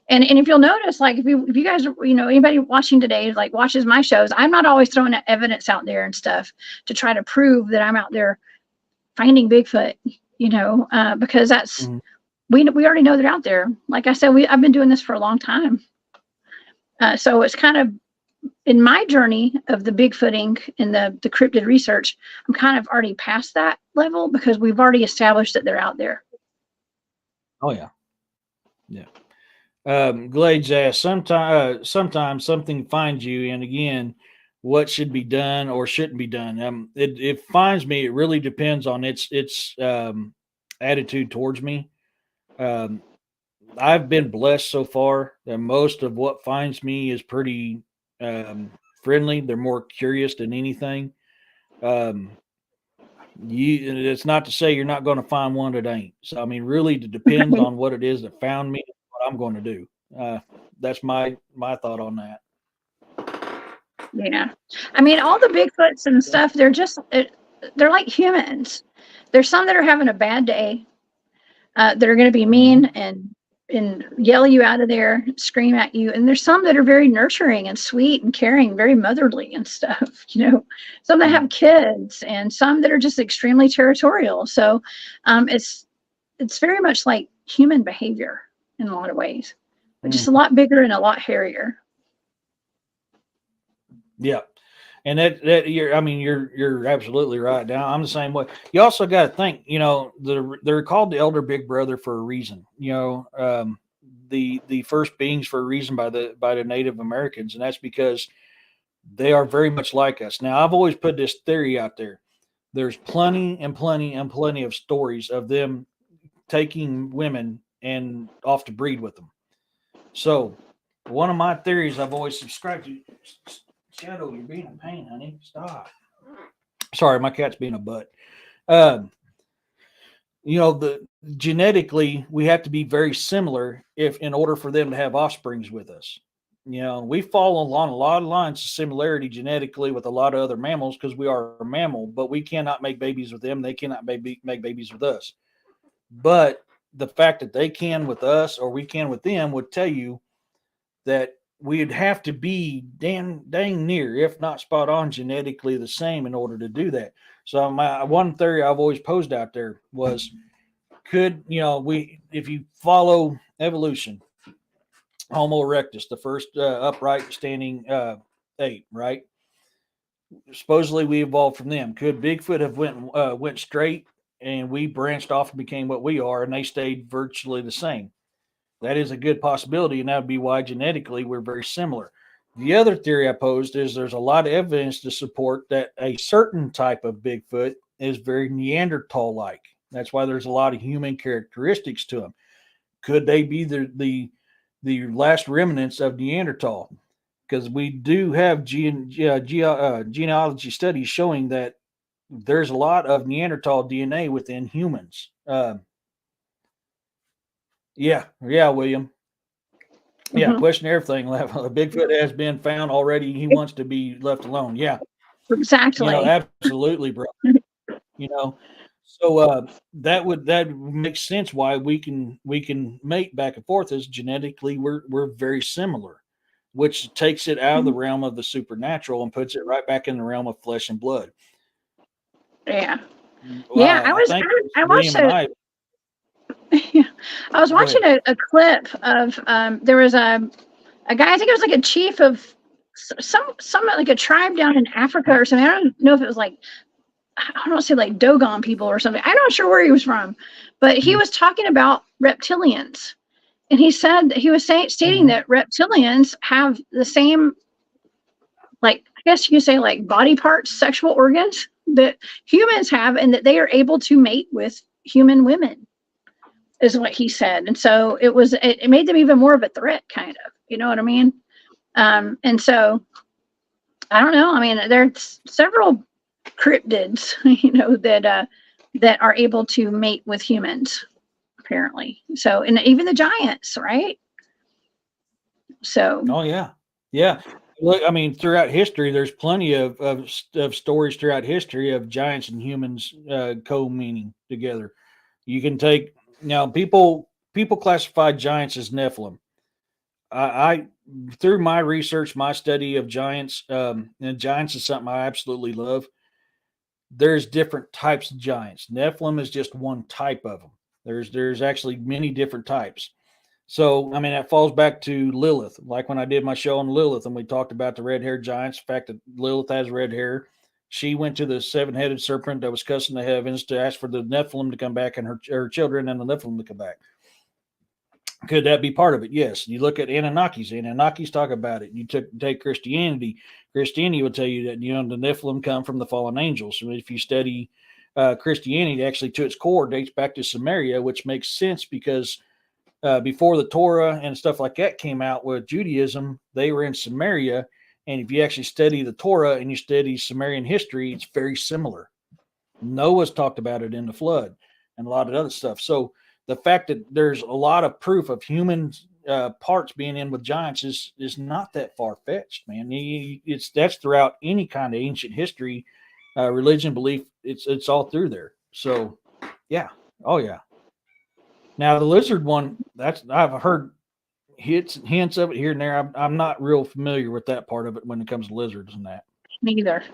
And if you'll notice, if you guys, anybody watching today, watches my shows, I'm not always throwing evidence out there and stuff to try to prove that I'm out there finding Bigfoot, because that's, we already know they're out there. Like I said, I've been doing this for a long time. So it's kind of, in my journey of the Bigfooting and the cryptid research, I'm kind of already past that level because we've already established that they're out there. Oh yeah. Yeah. Glades asks, sometimes something finds you, and again, what should be done or shouldn't be done. It finds me. It really depends on its attitude towards me. I've been blessed so far that most of what finds me is pretty friendly. They're more curious than anything. It's not to say you're not going to find one that ain't. So I mean, really, it depends on what it is that found me. What I'm going to do. That's my thought on that. Yeah, I mean, all the Bigfoots and stuff, they're like humans. There's some that are having a bad day, that are going to be mean and yell you out of there, scream at you. And there's some that are very nurturing and sweet and caring, very motherly and stuff, some that have kids and some that are just extremely territorial. So it's very much like human behavior in a lot of ways, but just a lot bigger and a lot hairier. Yeah. And that you're absolutely right. Now I'm the same way. You also got to think, they're called the elder big brother for a reason. the first beings for a reason by the Native Americans, and that's because they are very much like us. Now, I've always put this theory out there. There's plenty and plenty and plenty of stories of them taking women and off to breed with them. So, one of my theories I've always subscribed to. Shadow, you're being a pain, honey. Stop. Sorry, my cat's being a butt. Genetically, we have to be very similar if in order for them to have offsprings with us. We fall along a lot of lines of similarity genetically with a lot of other mammals because we are a mammal, but we cannot make babies with them. They cannot make babies with us. But the fact that they can with us or we can with them would tell you that we'd have to be dang near, if not spot on, genetically the same in order to do that. So my one theory I've always posed out there was, if you follow evolution, Homo erectus, the first upright standing ape, right? Supposedly we evolved from them. Could Bigfoot have went straight and we branched off and became what we are, and they stayed virtually the same? That is a good possibility, and that would be why genetically we're very similar. The other theory I posed is there's a lot of evidence to support that a certain type of Bigfoot is very Neanderthal-like. That's why there's a lot of human characteristics to them. Could they be the last remnants of Neanderthal? Because we do have genealogy studies showing that there's a lot of Neanderthal DNA within humans. Yeah, William. Yeah, question everything. Bigfoot has been found already. He wants to be left alone. Yeah, exactly. Absolutely, bro. So that would make sense why we can mate back and forth, as genetically we're very similar, which takes it out of the realm of the supernatural and puts it right back in the realm of flesh and blood. Yeah. I was watching a clip of there was a guy, I think it was like a chief of some like a tribe down in Africa or something. I don't know if it was like, I don't want to say like Dogon people or something. I'm not sure where he was from, but he was talking about reptilians, and he said he was stating that reptilians have the same, like, I guess you could say, like, body parts, sexual organs that humans have, and that they are able to mate with human women, is what he said. And so it made them even more of a threat, kind of, you know what I mean? And so I don't know. I mean, there's several cryptids, that are able to mate with humans, apparently. So, and even the giants, right? So. Oh yeah. Look, I mean, throughout history, there's plenty of stories throughout history of giants and humans co-meaning together. You can take now people classify giants as Nephilim. I through my research, my study of giants, and giants is something I absolutely love. There's different types of giants. Nephilim is just one type of them. There's actually many different types. So, I mean, that falls back to Lilith. Like when I did my show on Lilith and we talked about the red-haired giants, the fact that Lilith has red hair. She went to the seven-headed serpent that was cussing the heavens to ask for the Nephilim to come back and her children and the Nephilim to come back. Could that be part of it? Yes. You look at Anunnakis. Anunnakis talk about it. You take Christianity. Christianity will tell you that, the Nephilim come from the fallen angels. So if you study Christianity, actually to its core dates back to Samaria, which makes sense because before the Torah and stuff like that came out with Judaism, they were in Samaria. And if you actually study the Torah and you study Sumerian history, it's very similar. Noah's talked about it in the flood and a lot of other stuff. So the fact that there's a lot of proof of human parts being in with giants is not that far-fetched, man. That's throughout any kind of ancient history, religion, belief. It's all through there. So, yeah. Oh, yeah. Now, the lizard one, I've heard hints of it here and there. I'm not real familiar with that part of it when it comes to lizards and that. Neither.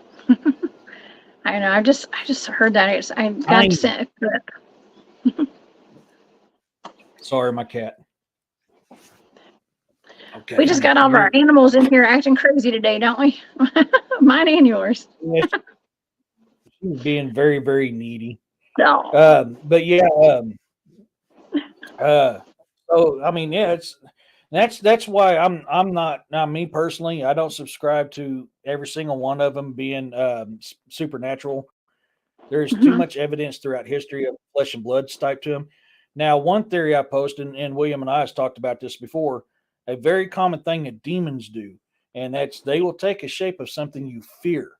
I know. I just heard that. I got sent a clip. Sorry, my cat. Okay. We just got all of our animals in here acting crazy today, don't we? Mine and yours. Yeah, she's being very, very needy. No. But yeah. So I mean, yeah, that's why I'm not now me personally. I don't subscribe to every single one of them being supernatural. There's too Mhm. much evidence throughout history of flesh and blood type to them. Now, one theory I posted, and William and I has talked about this before, a very common thing that demons do, and that's they will take a shape of something you fear.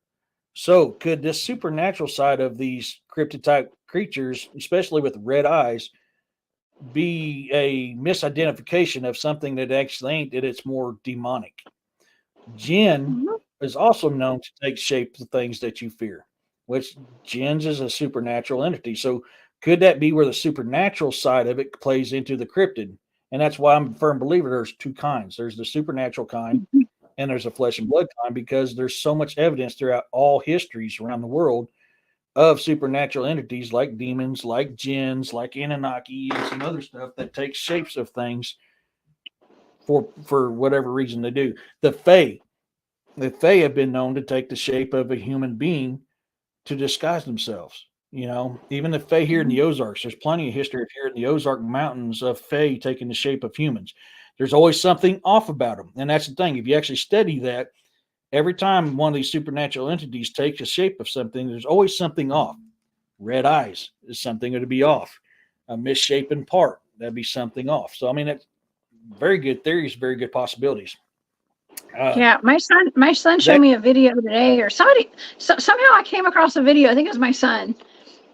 So, could this supernatural side of these cryptid type creatures, especially with red eyes, be a misidentification of something that actually ain't, that it's more demonic? Jinn Mhm. is also known to take shape of things that you fear, which jinns is a supernatural entity. So could that be where the supernatural side of it plays into the cryptid? And that's why I'm a firm believer there's two kinds. There's the supernatural kind Mhm. and there's a flesh and blood kind because there's so much evidence throughout all histories around the world of supernatural entities like demons, like jinns, like Anunnaki, and some other stuff that takes shapes of things for whatever reason they do. The Fae have been known to take the shape of a human being to disguise themselves. Even the Fae here in the Ozarks, there's plenty of history of here in the Ozark Mountains of Fae taking the shape of humans. There's always something off about them. And that's the thing. If you actually study that, every time one of these supernatural entities takes the shape of something, there's always something off. Red eyes is something to be off. A misshapen part, that'd be something off. So, I mean, it's very good theories, very good possibilities. Uh, Yeah, my son showed that, me a video today, or somebody. Somehow I came across a video. I think it was my son,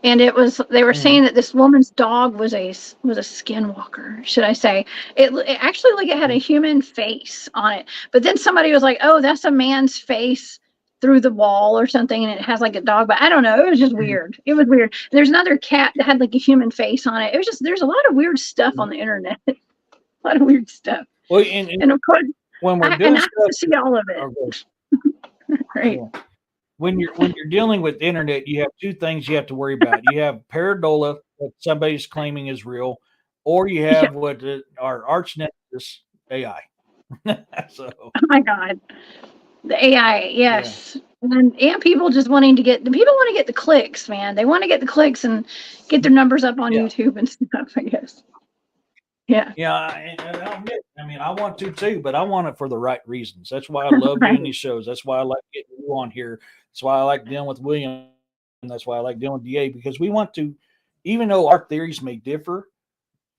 and they were mm, saying that this woman's dog was a skinwalker, should I say. It actually, like, it had a mm, human face on it, but then somebody was like, oh, that's a man's face through the wall or something, and it has like a dog, but I don't know, it was just mm, weird. It was weird. There's another cat that had like a human face on it. It was just, there's a lot of weird stuff mm. on the internet. A lot of weird stuff. Well, and And of course, when we're and doing I have stuff, to see all of it. okay, Right. yeah. When you're dealing with the internet, you have two things you have to worry about. You have pareidolia that somebody's claiming is real, or you Yeah. have what our arch nemesis AI. So Oh my God. The AI, yeah, yes. And people just wanting to get the people want to get the clicks, man. They want to get the clicks and get their numbers up on yeah, YouTube and stuff, I guess. Yeah. yeah. And I'll admit, I mean, I want to too, but I want it for the right reasons. That's why I love Right. doing these shows. That's why I like getting you on here. That's why I like dealing with William. And that's why I like dealing with DA because we want to, even though our theories may differ,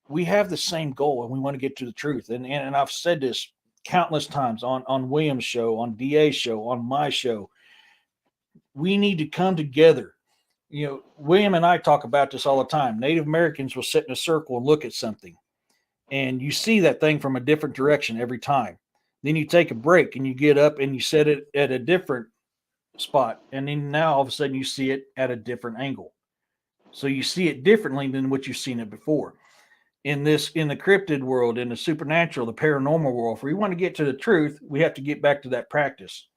we have the same goal and we want to get to the truth. And I've said this countless times on William's show, on DA's show, on my show. We need to come together. William and I talk about this all the time. Native Americans will sit in a circle and look at something, and you see that thing from a different direction every time. Then you take a break and you get up and you set it at a different spot, and then now all of a sudden you see it at a different angle. So you see it differently than what you've seen it before. In the cryptid world, in the supernatural, the paranormal world, if we want to get to the truth, we have to get back to that practice.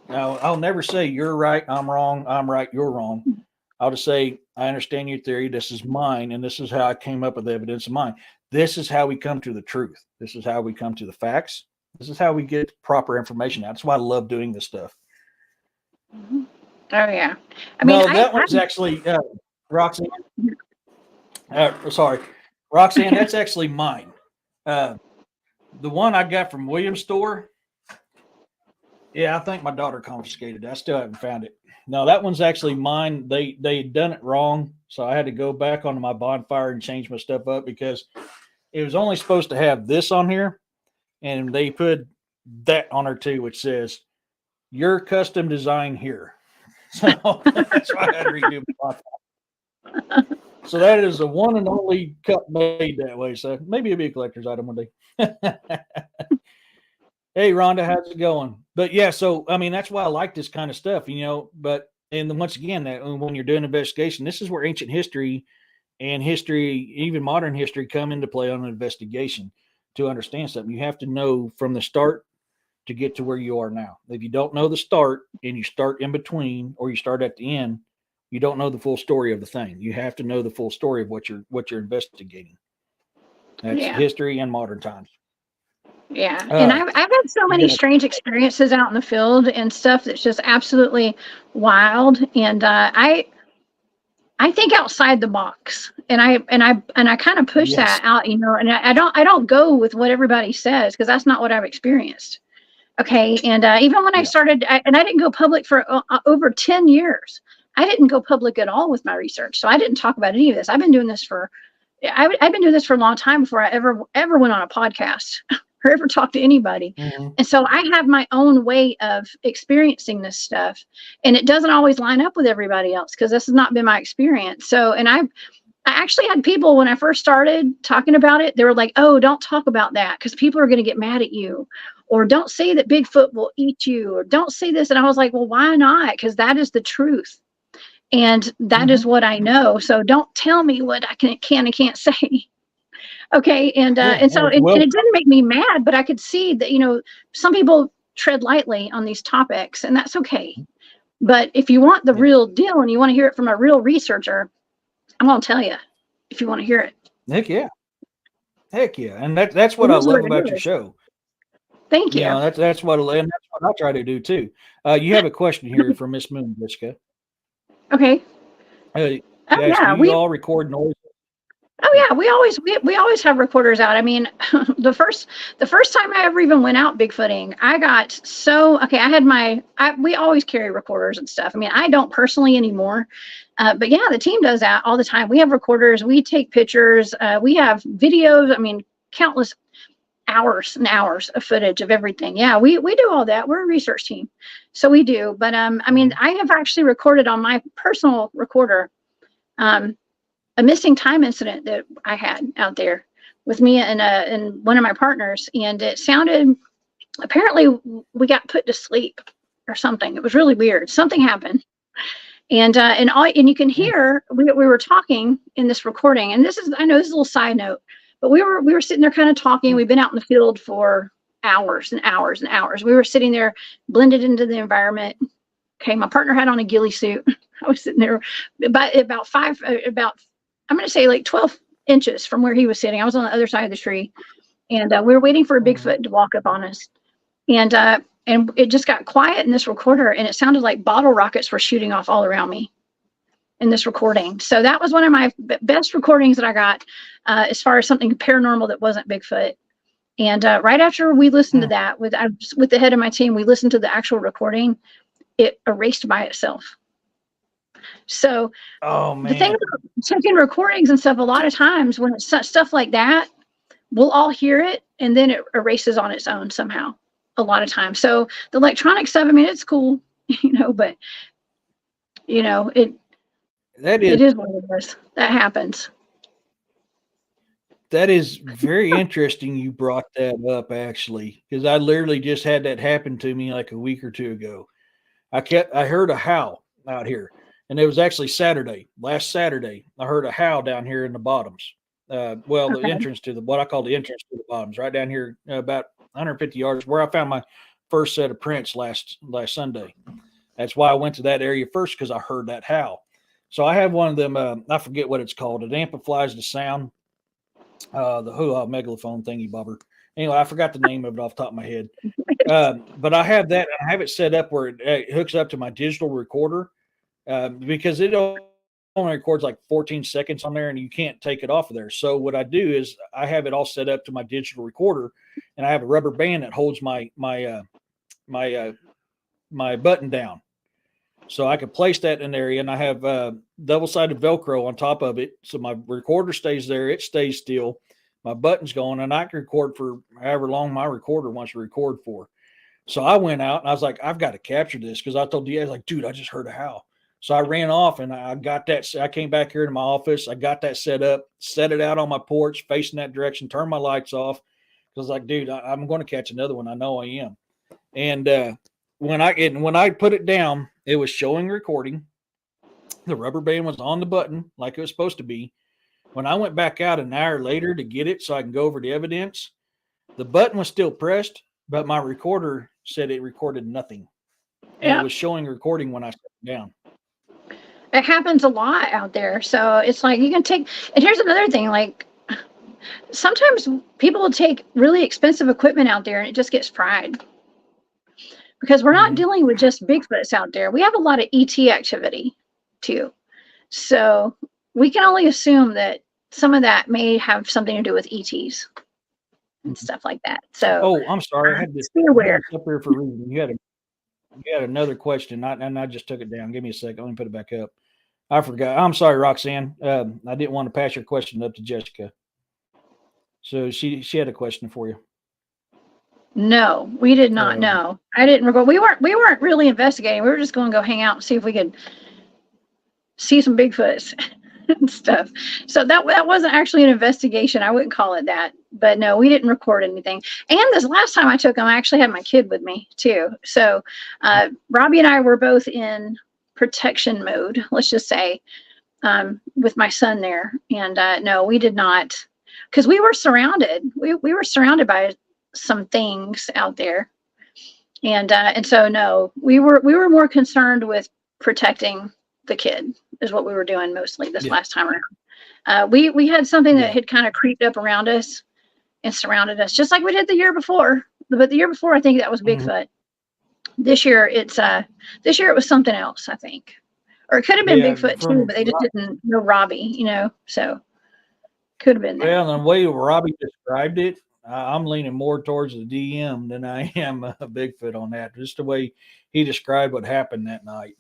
Now, I'll never say you're right, I'm wrong, I'm right, you're wrong. I'll just say I understand your theory. This is mine, and this is how I came up with the evidence of mine. This is how we come to the truth. This is how we come to the facts. This is how we get proper information out. That's why I love doing this stuff. Mhm. Oh yeah. I mean, No, I that one's actually Roxanne. Sorry, Roxanne. That's actually mine. Uh, the one I got from Williams' store. Yeah, I think my daughter confiscated it. I still haven't found it. No, that one's actually mine. They had done it wrong, so I had to go back onto my bonfire and change my stuff up because it was only supposed to have this on here, and they put that on her too, which says your custom design here. So that's why I had to redo my bonfire. So that is the one and only cup made that way. So maybe it'll be a collector's item one day. Hey, Rhonda, how's it going? But yeah, so I mean, that's why I like this kind of stuff. But and then once again, that when you're doing investigation, this is where ancient history and history, even modern history, come into play on an investigation to understand something. You have to know from the start to get to where you are now. If you don't know the start and you start in between or you start at the end, you don't know the full story of the thing. You have to know the full story of what you're investigating. That's yeah. history and modern times. Yeah. And Uh, I've had so you many got strange experiences out in the field and stuff that's just absolutely wild. And I think outside the box, and I kind of push that out, you know, and I don't go with what everybody says, because that's not what I've experienced. Okay. And even when I started, and I didn't go public for over 10 years, I didn't go public at all with my research. So I didn't talk about any of this. I've been doing this for a long time before I ever went on a podcast or ever talked to anybody. And so I have my own way of experiencing this stuff, and it doesn't always line up with everybody else, because this has not been my experience. So, and I actually had people, when I first started talking about it, they were like, oh, don't talk about that, because people are going to get mad at you, or don't say that Bigfoot will eat you, or don't say this. And I was like, well, why not? Because that is the truth. And that is what I know. So don't tell me what I can and can't say. Okay. And so it didn't make me mad, but I could see that, you know, some people tread lightly on these topics, and that's okay. But if you want the real deal and you want to hear it from a real researcher, I'm going to tell you if you want to hear it. Heck yeah. And that's what I love about your show. Thank you. You know, that's what I try to do too. You have a question here from Miss Moon, Jessica. Okay. Do you all record noise? Oh yeah, we always have recorders out. I mean, the first time I ever even went out Bigfooting, we always carry recorders and stuff. I mean, I don't personally anymore, but yeah, the team does that all the time. We have recorders, we take pictures, we have videos. I mean, countless hours and hours of footage of everything. Yeah, we do all that. We're a research team, so we do. But I mean, I have actually recorded on my personal recorder a missing time incident that I had out there with me and one of my partners, and it sounded, apparently we got put to sleep or something. It was really weird. Something happened, and you can hear we were talking in this recording. And I know this is a little side note, but we were sitting there kind of talking. We've been out in the field for hours and hours and hours. We were sitting there blended into the environment. Okay, my partner had on a ghillie suit. I was sitting there about I'm going to say like 12 inches from where he was sitting. I was on the other side of the tree, and we were waiting for a Bigfoot to walk up on us. And it just got quiet in this recorder, and it sounded like bottle rockets were shooting off all around me in this recording. So that was one of my best recordings that I got as far as something paranormal that wasn't Bigfoot. And right after we listened to that with the head of my team, we listened to the actual recording. It erased by itself. So the thing about taking recordings and stuff, a lot of times when it's stuff like that, we'll all hear it and then it erases on its own somehow a lot of times. So the electronic stuff, I mean, it's cool, you know, but you know, it is what it is. That happens. That is very interesting you brought that up, actually, because I literally just had that happen to me like a week or two ago. I heard a howl out here, and it was actually last Saturday. I heard a howl down here in the bottoms. The entrance to what I call the entrance to the bottoms, right down here, about 150 yards, where I found my first set of prints last Sunday. That's why I went to that area first, because I heard that howl. So I have one of them. I forget what it's called. It amplifies the sound. The hoo-ha megalophone thingy bobber. Anyway, I forgot the name of it off the top of my head. But I have that. I have it set up where it hooks up to my digital recorder because it only records like 14 seconds on there, and you can't take it off of there. So what I do is I have it all set up to my digital recorder, and I have a rubber band that holds my button down. So I can place that in there, and I have double-sided Velcro on top of it. So my recorder stays there. It stays still. My button's going, and I can record for however long my recorder wants to record for. So I went out, and I was like, I've got to capture this, because I told DA, I was like, dude, I just heard a howl. So I ran off, and I got that. I came back here to my office. I got that set up, set it out on my porch, facing that direction, turned my lights off. Because I was like, dude, I'm going to catch another one. I know I am. And when I put it down, it was showing recording. The rubber band was on the button like it was supposed to be. When I went back out an hour later to get it so I can go over the evidence, the button was still pressed, but my recorder said it recorded nothing. And it was showing recording when I set it down. It happens a lot out there. So it's like you can take, and here's another thing, like sometimes people will take really expensive equipment out there and it just gets fried. Because we're not dealing with just Bigfoots out there. We have a lot of ET activity too. So we can only assume that some of that may have something to do with ETs and stuff like that. So Oh, I'm sorry. I had this just be aware. up here for a reason. You had another question, and I just took it down. Give me a second. Let me put it back up. I forgot. I'm sorry, Roxanne. I didn't want to pass your question up to Jessica. So she had a question for you. No, we did not know. I didn't recall. We weren't really investigating. We were just going to go hang out and see if we could see some Bigfoots and stuff. So that wasn't actually an investigation. I wouldn't call it that. But no, we didn't record anything. And this last time I took them, I actually had my kid with me too. So Robbie and I were both in protection mode, let's just say, with my son there. And no, we did not, because we were surrounded. We were surrounded by some things out there. And so no, we were more concerned with protecting the kid is what we were doing mostly this last time around. We had something that had kind of creeped up around us and surrounded us, just like we did the year before. But the year before, I think that was Bigfoot. This year it was something else, I think, or it could have been Bigfoot too, but they just didn't know Robbie, so could have been that. Well, the way Robbie described it, I'm leaning more towards the DM than I am a Bigfoot on that. Just the way he described what happened that night.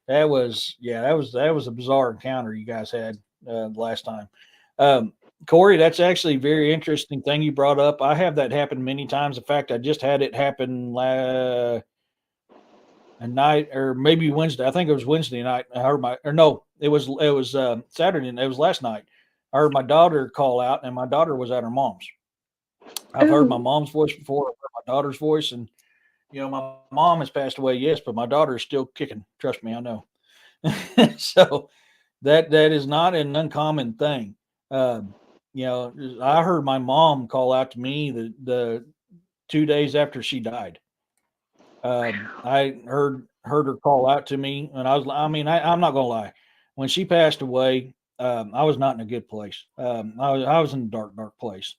That was a bizarre encounter you guys had last time. Corey, that's actually a very interesting thing you brought up. I have that happen many times. In fact, I just had it happen a night, or maybe Wednesday. I think it was Wednesday night. I heard it was Saturday. It was last night. I heard my daughter call out, and my daughter was at her mom's. I've heard my mom's voice before. I've heard my daughter's voice, and my mom has passed away, yes, but my daughter is still kicking. Trust me, I know. So that is not an uncommon thing. I heard my mom call out to me the 2 days after she died. I heard her call out to me, and I'm not gonna lie. When she passed away, I was not in a good place. I was in a dark place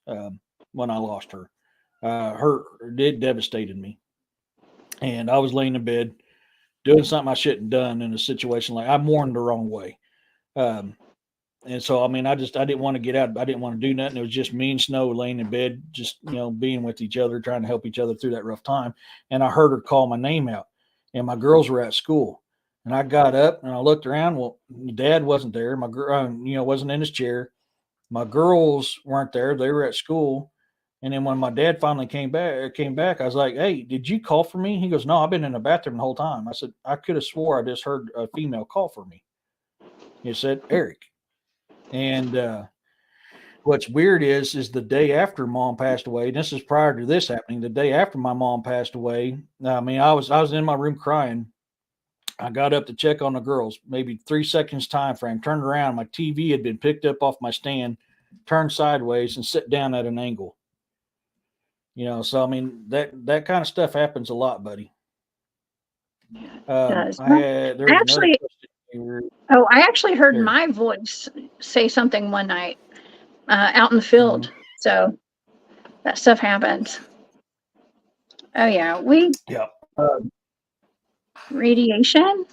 when I lost her. It devastated me. And I was laying in bed doing something I shouldn't have done in a situation I mourned the wrong way. And so, I didn't want to get out. I didn't want to do nothing. It was just me and Snow laying in bed, just, being with each other, trying to help each other through that rough time. And I heard her call my name out, and my girls were at school. And I got up and I looked around. Well, Dad wasn't there. My girl, wasn't in his chair. My girls weren't there. They were at school. And then when my dad finally came back, I was like, "Hey, did you call for me?" He goes, "No, I've been in the bathroom the whole time." I said, "I could have swore I just heard a female call for me." He said, "Eric." And what's weird is the day after Mom passed away, and this is prior to this happening, the day after my mom passed away, I was in my room crying. I got up to check on the girls, maybe 3 seconds time frame, turned around. My TV had been picked up off my stand, turned sideways, and set down at an angle. So that kind of stuff happens a lot, buddy. I actually heard my voice say something one night out in the field. Mm-hmm. So that stuff happens. Oh yeah, radiation.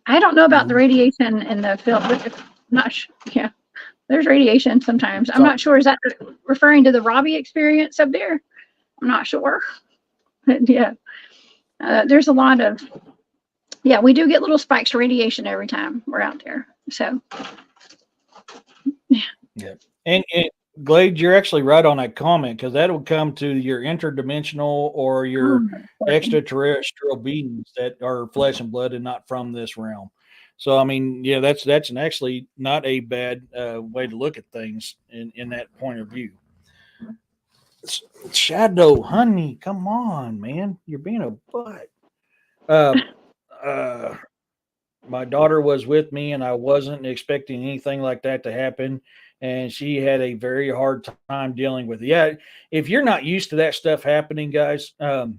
I don't know about the radiation in the field, but I'm not sure. Yeah, there's radiation sometimes. I'm not sure. Is that referring to the Robbie experience up there? I'm not sure. But yeah, there's a lot of. Yeah, we do get little spikes of radiation every time we're out there. So, yeah. And Glade, you're actually right on that comment, because that will come to your interdimensional or your extraterrestrial beings that are flesh and blood and not from this realm. So, that's actually not a bad way to look at things in that point of view. Shadow, honey, come on, man. You're being a butt. My daughter was with me, and I wasn't expecting anything like that to happen. And she had a very hard time dealing with it. Yeah, if you're not used to that stuff happening, guys, and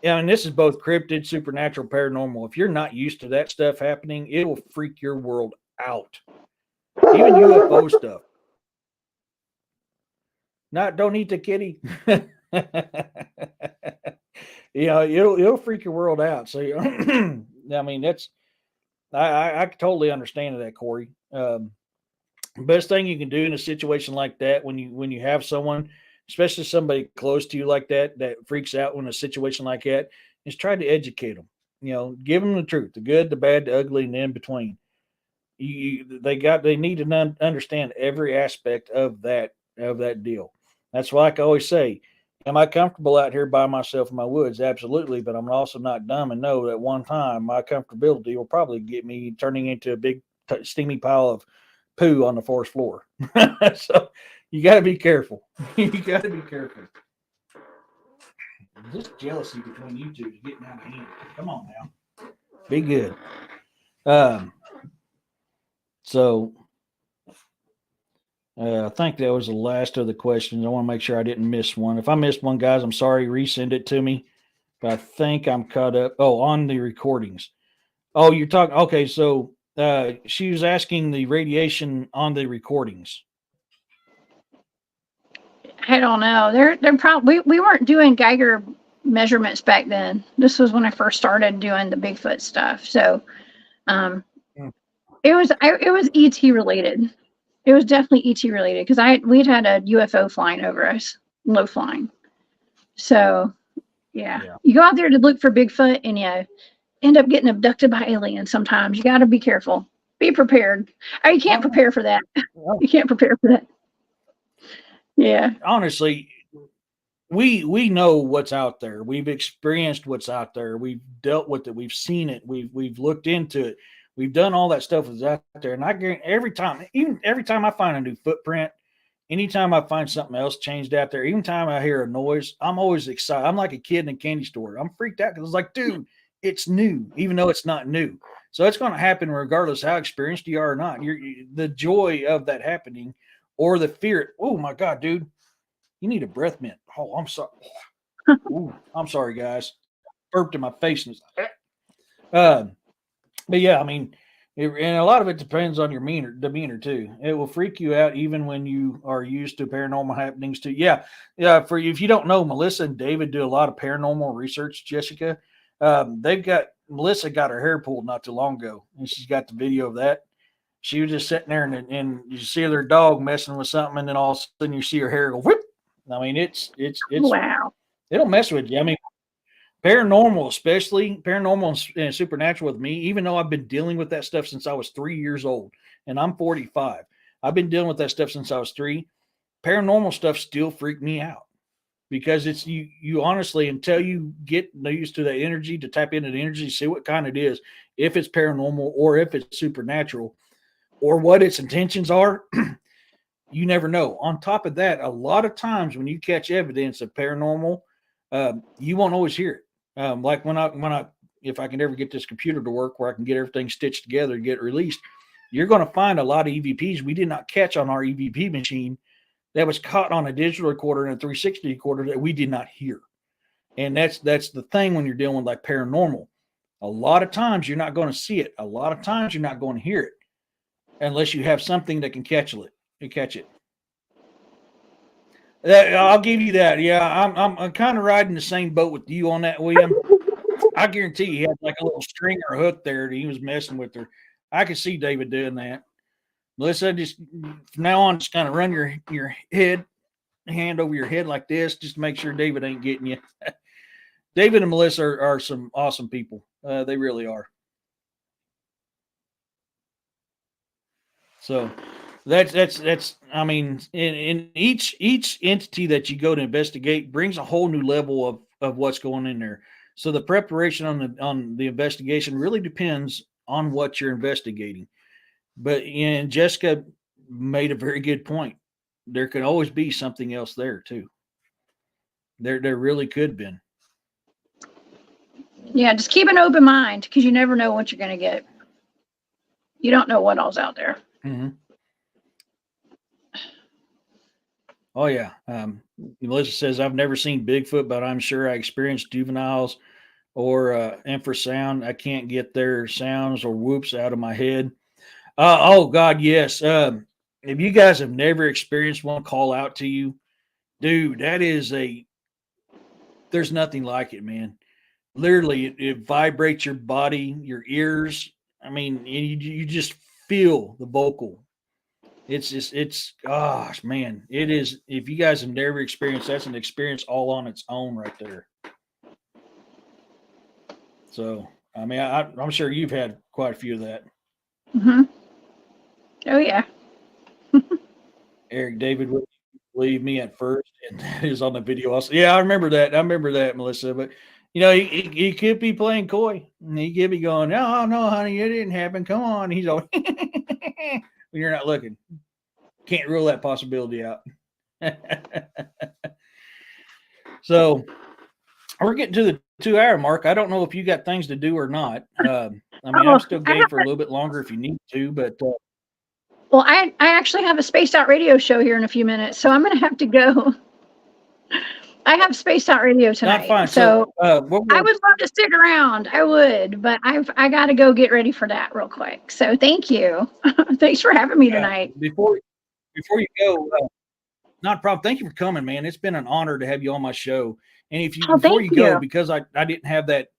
this is both cryptid, supernatural, paranormal. If you're not used to that stuff happening, it will freak your world out. Even UFO stuff. Don't eat the kitty. It'll freak your world out. So, I totally understand that, Corey. Best thing you can do in a situation like that, when you have someone, especially somebody close to you like that, that freaks out when a situation like that, is try to educate them. Give them the truth, the good, the bad, the ugly, and the in between. They need to understand every aspect of that deal. That's why I can always say, am I comfortable out here by myself in my woods? Absolutely, but I'm also not dumb and know that one time my comfortability will probably get me turning into a big steamy pile of poo on the forest floor. So you got to be careful. You got to be careful. This jealousy between you two is getting out of hand. Come on now, be good. Um, so I think that was the last of the questions. I want to make sure I didn't miss one. If I missed one, guys, I'm sorry. Resend it to me. But I think I'm caught up. Oh, on the recordings. Oh, you're talking. Okay, so she was asking the radiation on the recordings. I don't know. They're probably we weren't doing Geiger measurements back then. This was when I first started doing the Bigfoot stuff. So it was ET related. It was definitely ET related because we'd had a UFO flying over us, low flying. So yeah, you go out there to look for Bigfoot and you end up getting abducted by aliens. Sometimes you got to be careful, be prepared. Oh, you can't prepare for that. You can't prepare for that. Yeah. Honestly, we know what's out there. We've experienced what's out there. We've dealt with it. We've seen it. We've looked into it. We've done all that stuff that's out there. And I guarantee every time I find a new footprint, anytime I find something else changed out there, even time I hear a noise, I'm always excited. I'm like a kid in a candy store. I'm freaked out because it's like, dude, it's new, even though it's not new. So it's going to happen regardless how experienced you are or not. The joy of that happening, or the fear. Oh my God, dude, you need a breath mint. Oh, I'm sorry. Ooh, I'm sorry, guys. Burped in my face. But yeah, I mean, and a lot of it depends on your demeanor too. It will freak you out even when you are used to paranormal happenings too. Yeah. For you, if you don't know, Melissa and David do a lot of paranormal research. Jessica, Melissa got her hair pulled not too long ago, and she's got the video of that. She was just sitting there, and you see their dog messing with something, and then all of a sudden you see her hair go whip. I mean, it's wow. It'll mess with you. I mean, paranormal, especially paranormal and supernatural with me, even though I've been dealing with that stuff since I was 3 years old, and I'm 45. I've been dealing with that stuff since I was 3. Paranormal stuff still freaked me out because it's you honestly, until you get used to that energy, to tap into the energy, see what kind it is, if it's paranormal or if it's supernatural or what its intentions are. You never know. On top of that, a lot of times when you catch evidence of paranormal, you won't always hear it. Like if I can ever get this computer to work where I can get everything stitched together and get released, you're going to find a lot of EVPs we did not catch on our EVP machine that was caught on a digital recorder and a 360 recorder that we did not hear. And that's the thing when you're dealing with like paranormal. A lot of times you're not going to see it. A lot of times you're not going to hear it unless you have something that can catch it. I'll give you that. Yeah, I'm kind of riding the same boat with you on that, William. I guarantee he had like a little string or hook there that he was messing with her. I could see David doing that. Melissa, just from now on, just kind of run your hand over your head like this, just to make sure David ain't getting you. David and Melissa are some awesome people. They really are. So that's I mean, in each entity that you go to investigate brings a whole new level of what's going in there. So the preparation on the investigation really depends on what you're investigating. But and Jessica made a very good point. There could always be something else there too. There really could have been. Yeah, just keep an open mind because you never know what you're going to get. You don't know what all's out there. Mm-hmm. Oh yeah. Melissa says I've never seen Bigfoot, but I'm sure I experienced juveniles or infrasound. I can't get their sounds or whoops out of my head. Oh God, yes. If you guys have never experienced one call out to you, dude, there's nothing like it, man. Literally, it vibrates your body, your ears. I mean, you just feel the vocal. It's gosh, man, it is. If you guys have never experienced, that's an experience all on its own right there. So, I mean, I'm sure you've had quite a few of that. Mm-hmm. Oh yeah. Eric David wouldn't believe me at first, and that is on the video also. Yeah, I remember that. I remember that, Melissa. But he could be playing coy, and he could be going, "No, no, honey, it didn't happen. Come on." He's all when you're not looking. Can't rule that possibility out. So we're getting to the 2 hour mark. I don't know if you got things to do or not. I mean, I'm still game for a little bit longer if you need to, but well, I actually have a spaced out radio show here in a few minutes, so I'm going to have to go. I have spaced out radio tonight, not fine. so I would love to stick around. I would, but I got to go get ready for that real quick. So thank you. Thanks for having me tonight. Before you go, not a problem. Thank you for coming, man. It's been an honor to have you on my show. And if you before you go, because I didn't have that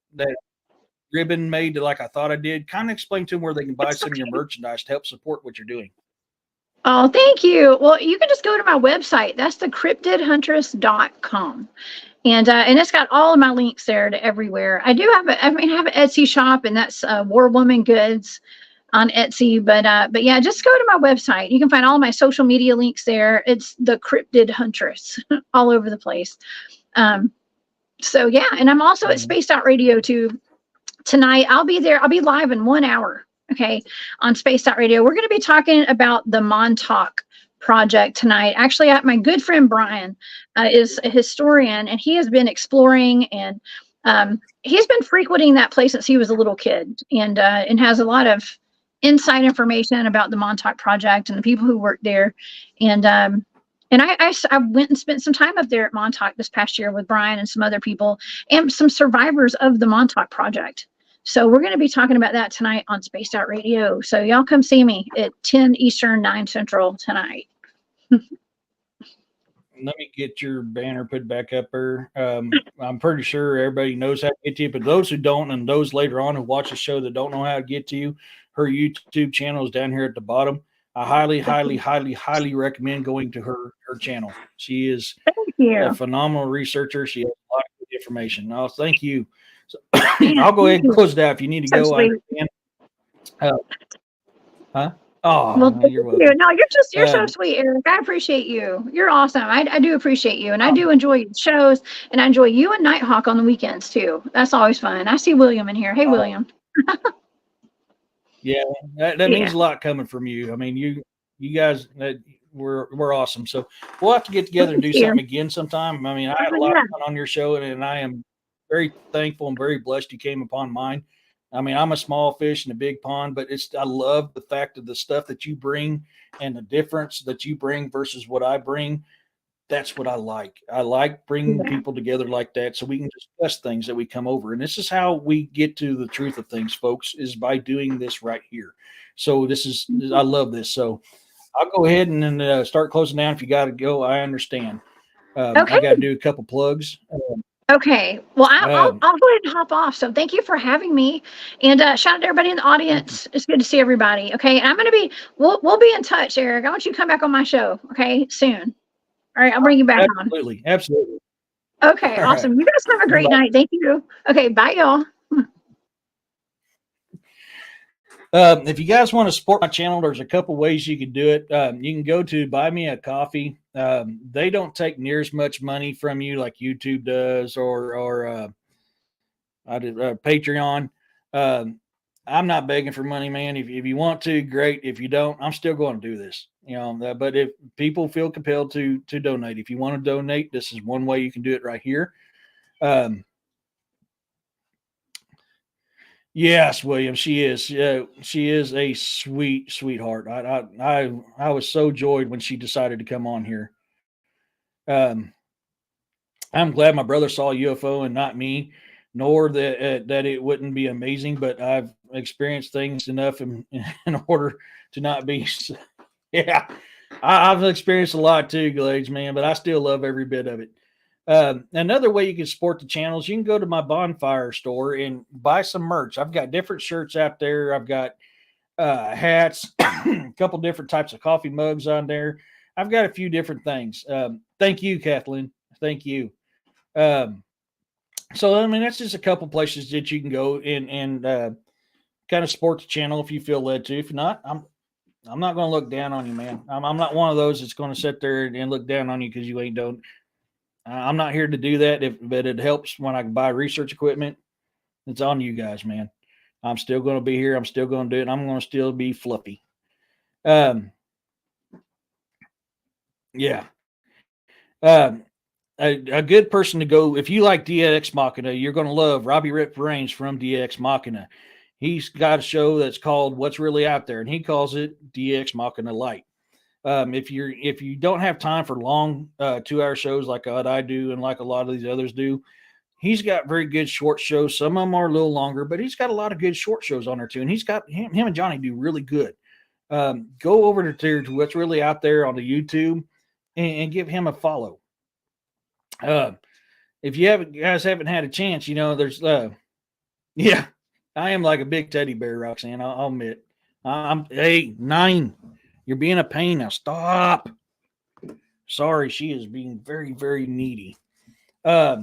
ribbon made like I thought I did, kind of explain to them where they can buy some of your merchandise to help support what you're doing. Oh, thank you. Well, you can just go to my website. That's the cryptidhuntress.com. And it's got all of my links there to everywhere. I do have I have an Etsy shop, and that's War Woman Goods on Etsy. But yeah, just go to my website. You can find all my social media links there. It's the Cryptid Huntress all over the place. So yeah, and I'm also at Spaced Out Radio too. Tonight, I'll be there. I'll be live in 1 hour. Okay, on Spaced Out Radio. We're going to be talking about the Montauk Project tonight. Actually, my good friend Brian is a historian, and he has been exploring, and he's been frequenting that place since he was a little kid, and has a lot of inside information about the Montauk Project and the people who worked there. And I went and spent some time up there at Montauk this past year with Brian and some other people and some survivors of the Montauk Project. So we're going to be talking about that tonight on Spaced Out Radio. So y'all come see me at 10 Eastern, 9 Central tonight. Let me get your banner put back up there. I'm pretty sure everybody knows how to get to you, but those who don't, and those later on who watch the show that don't know how to get to you, her YouTube channel is down here at the bottom. I highly, highly, highly, highly recommend going to her channel. She is a phenomenal researcher. She has a lot of good information. Oh, thank you. So, I'll go ahead and close it out if you need to go. Sweet. I understand. Huh? Oh, well, you're welcome. No, you're so sweet, Eric. I appreciate you. You're awesome. I do appreciate you, and I do enjoy your shows, and I enjoy you and Nighthawk on the weekends too. That's always fun. I see William in here. Hey, William. Yeah, that means a lot coming from you. I mean, you guys, we're awesome. So we'll have to get together and do something again sometime. I mean, I had a lot of fun on your show, and I am very thankful and very blessed you came upon mine. I mean, I'm a small fish in a big pond, but I love the fact of the stuff that you bring and the difference that you bring versus what I bring. That's what I like. I like bringing people together like that so we can discuss things that we come over. And this is how we get to the truth of things, folks, is by doing this right here. So I love this. So I'll go ahead and then start closing down. If you got to go, I understand. Okay. I got to do a couple plugs. Okay. Well, I'll go ahead and hop off. So thank you for having me, and shout out to everybody in the audience. It's good to see everybody. Okay. And we'll be in touch, Eric. I want you to come back on my show. Okay. Soon. All right. I'll bring you back on. Absolutely. Okay. Awesome. You guys have a great night. Thank you. Okay. Bye, y'all. If you guys want to support my channel, there's a couple ways you can do it. You can go to Buy Me a Coffee. They don't take near as much money from you like YouTube does or Patreon. I'm not begging for money, man. If you want to, great. If you don't, I'm still going to do this. But if people feel compelled to donate, if you want to donate, this is one way you can do it right here. Yes, William, she is. She is a sweetheart. I was so joyed when she decided to come on here. I'm glad my brother saw a UFO and not me, nor that it wouldn't be amazing. But I've experienced things enough in order to not be. Yeah, I've experienced a lot too, Glades, man. But I still love every bit of it. Another way you can support the channels, you can go to my bonfire store and buy some merch. I've got different shirts out there. I've got hats, a couple different types of coffee mugs on there. I've got a few different things. Thank you, Kathleen. Thank you. So I mean, that's just a couple places that you can go and kind of support the channel if you feel led to. If not, I'm not going to look down on you, man. I'm not one of those that's going to sit there and look down on you because you ain't done. I'm not here to do that. But it helps when I buy research equipment. It's on you guys, man. I'm still going to be here. I'm still going to do it. I'm going to still be fluffy. Yeah. A good person to go, if you like DX Machina, you're going to love Robbie Rip Reigns from DX Machina. He's got a show that's called What's Really Out There, and he calls it DX Machina Light. If you don't have time for long 2-hour shows like what I do and like a lot of these others do, he's got very good short shows. Some of them are a little longer, but he's got a lot of good short shows on there too. And he's got him and Johnny do really good. Go over to What's Really Out There on the YouTube and give him a follow. If you guys haven't had a chance, there's yeah, I am like a big teddy bear, Roxanne. I'll admit. Hey, 9. You're being a pain now. Stop. Sorry, she is being very, very needy. If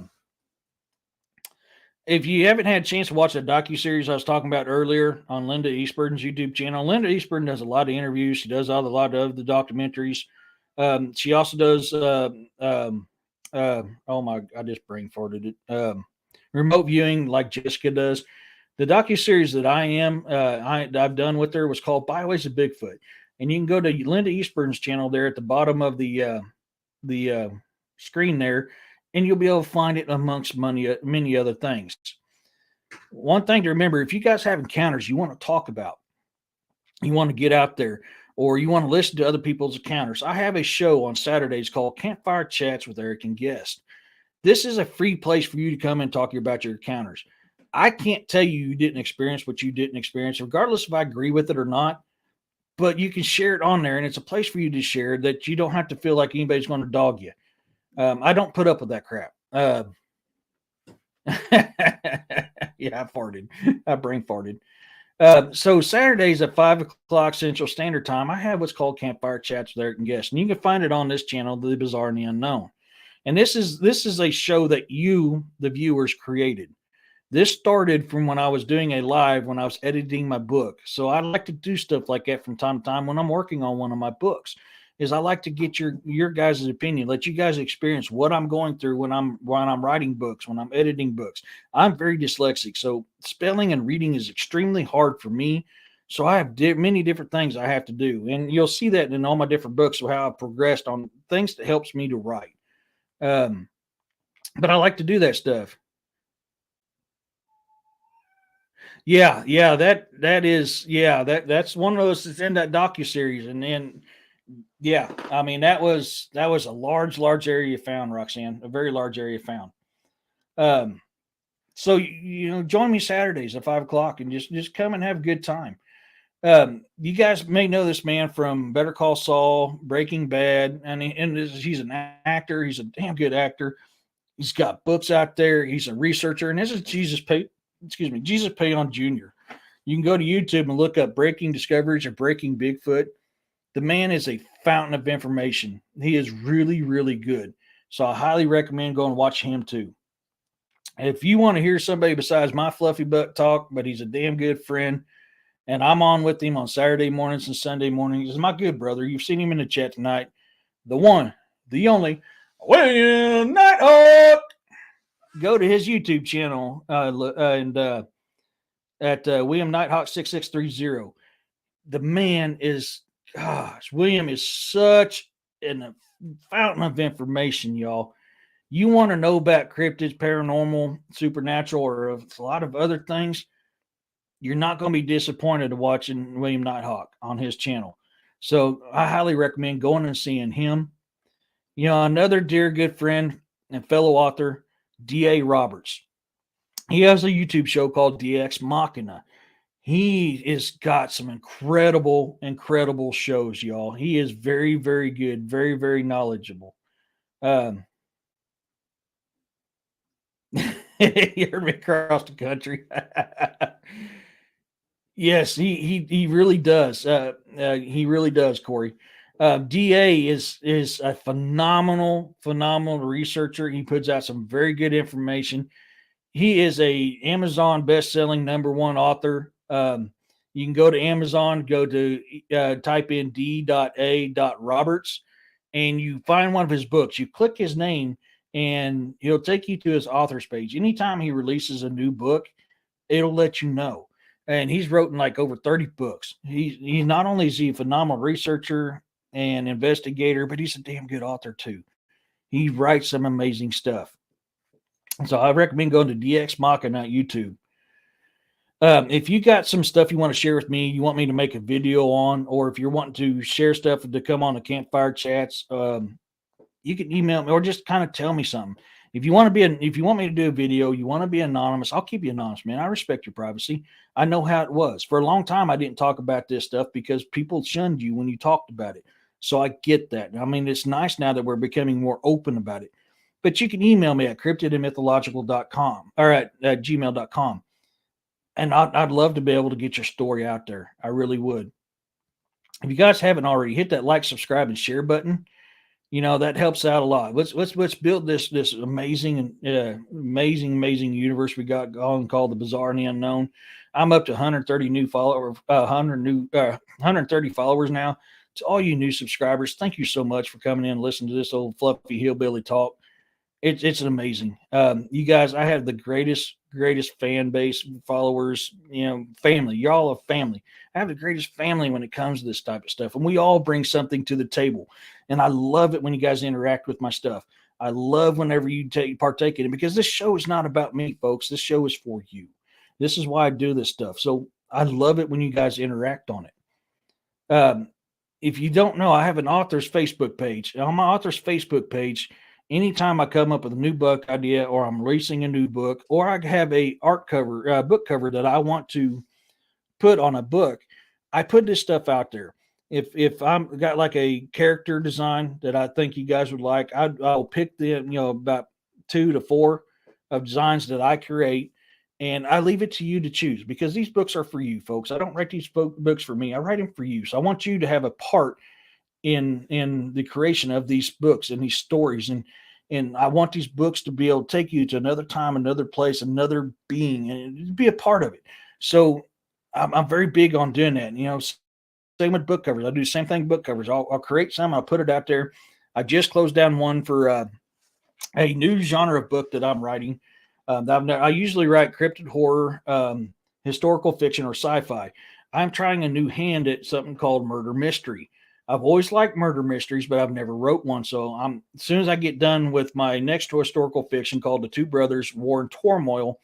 you haven't had a chance to watch the docuseries I was talking about earlier on Linda Eastburden's YouTube channel, Linda Eastburden does a lot of interviews. She does a lot of the documentaries. She also does oh my, I just brain farted it. Remote viewing like Jessica does. The docuseries that I've done with her was called Byways of Bigfoot. And you can go to Linda Eastburn's channel there at the bottom of the screen there, and you'll be able to find it amongst many other things. One thing to remember, if you guys have encounters you want to talk about, you want to get out there, or you want to listen to other people's encounters, I have a show on Saturdays called Campfire Chats with Eric and Guest. This is a free place for you to come and talk about your encounters. I can't tell you didn't experience what you didn't experience, regardless if I agree with it or not, but you can share it on there, and it's a place for you to share that you don't have to feel like anybody's going to dog you. I don't put up with that crap. Yeah, I farted. I brain farted. So Saturdays at 5:00 Central Standard Time, I have what's called Campfire Chats with Eric and Guest, and you can find it on this channel, The Bizarre and the Unknown. And this is a show that you, the viewers, created. This started from when I was doing a live when I was editing my book. So I like to do stuff like that from time to time when I'm working on one of my books. Is I like to get your guys' opinion, let you guys experience what I'm going through when I'm writing books, when I'm editing books. I'm very dyslexic, so spelling and reading is extremely hard for me. So I have many different things I have to do, and you'll see that in all my different books of how I've progressed on things that helps me to write. But I like to do that stuff. Yeah, that's one of those that's in that docuseries, and then yeah, I mean that was a large area found, Roxanne, a very large area found. So join me Saturdays at 5:00 and just come and have a good time. You guys may know this man from Better Call Saul, Breaking Bad, and he's an actor. He's a damn good actor. He's got books out there. He's a researcher, and this is Jesus Payon Jr. You can go to YouTube and look up Breaking Discoveries or Breaking Bigfoot. The man is a fountain of information. He is really, really good. So I highly recommend going and watch him too. If you want to hear somebody besides my fluffy butt talk, but he's a damn good friend, and I'm on with him on Saturday mornings and Sunday mornings, is my good brother. You've seen him in the chat tonight. The one, the only, William Nighthawk. Go to his YouTube channel at William Nighthawk 6630. The man is, William is such a fountain of information, y'all. You want to know about cryptids, paranormal, supernatural, or a lot of other things, you're not going to be disappointed watching William Nighthawk on his channel. So I highly recommend going and seeing him. Another dear good friend and fellow author, D.A. Roberts. He has a YouTube show called DX Machina. He has got some incredible shows, y'all. He is very, very good, very, very knowledgeable. You heard me across the country. Yes, he really does. He really does, Corey. Da is a phenomenal researcher. He puts out some very good information. He is a Amazon best-selling #1 author. You can go to Amazon, go to type in D.A.Roberts, and you find one of his books. You click his name, and he'll take you to his author's page. Anytime he releases a new book, it'll let you know. And he's written like over 30 books. He's not only is he a phenomenal researcher and investigator, but he's a damn good author too. He writes some amazing stuff. So I recommend going to DX Machina on YouTube. If you got some stuff you want to share with me, you want me to make a video on, or if you're wanting to share stuff to come on the campfire chats, you can email me or just kind of tell me something. If you want me to do a video, you want to be anonymous, I'll keep you anonymous, man. I respect your privacy. I know how it was. For a long time, I didn't talk about this stuff because people shunned you when you talked about it. So I get that. I mean, it's nice now that we're becoming more open about it. But you can email me at cryptidandmythological.com or at gmail.com. And I'd love to be able to get your story out there. I really would. If you guys haven't already, hit that like, subscribe, and share button. That helps out a lot. Let's build this amazing amazing universe we got going called the Bizarre and the Unknown. I'm up to 130 new followers, 130 followers now. To all you new subscribers, thank you so much for coming in and listening to this old fluffy hillbilly talk. It's amazing. You guys, I have the greatest fan base, followers, family. Y'all are family. I have the greatest family when it comes to this type of stuff. And we all bring something to the table. And I love it when you guys interact with my stuff. I love whenever you partake in it because this show is not about me, folks. This show is for you. This is why I do this stuff. So I love it when you guys interact on it. If you don't know, I have an author's Facebook page. On my author's Facebook page, anytime I come up with a new book idea or I'm releasing a new book or I have a book cover that I want to put on a book, I put this stuff out there. If I'm got like a character design that I think you guys would like, I'll pick the about 2 to 4 of designs that I create, and I leave it to you to choose because these books are for you, folks. I don't write these books for me. I write them for you. So I want you to have a part in the creation of these books and these stories, and I want these books to be able to take you to another time, another place, another being, and be a part of it. So I'm very big on doing that. Same with book covers. I do the same thing with book covers. I'll create some. I'll put it out there. I just closed down one for a new genre of book that I'm writing. I usually write cryptid horror, historical fiction, or sci-fi. I'm trying a new hand at something called murder mystery. I've always liked murder mysteries, but I've never wrote one. So as soon as I get done with my next historical fiction called The Two Brothers, War and Turmoil,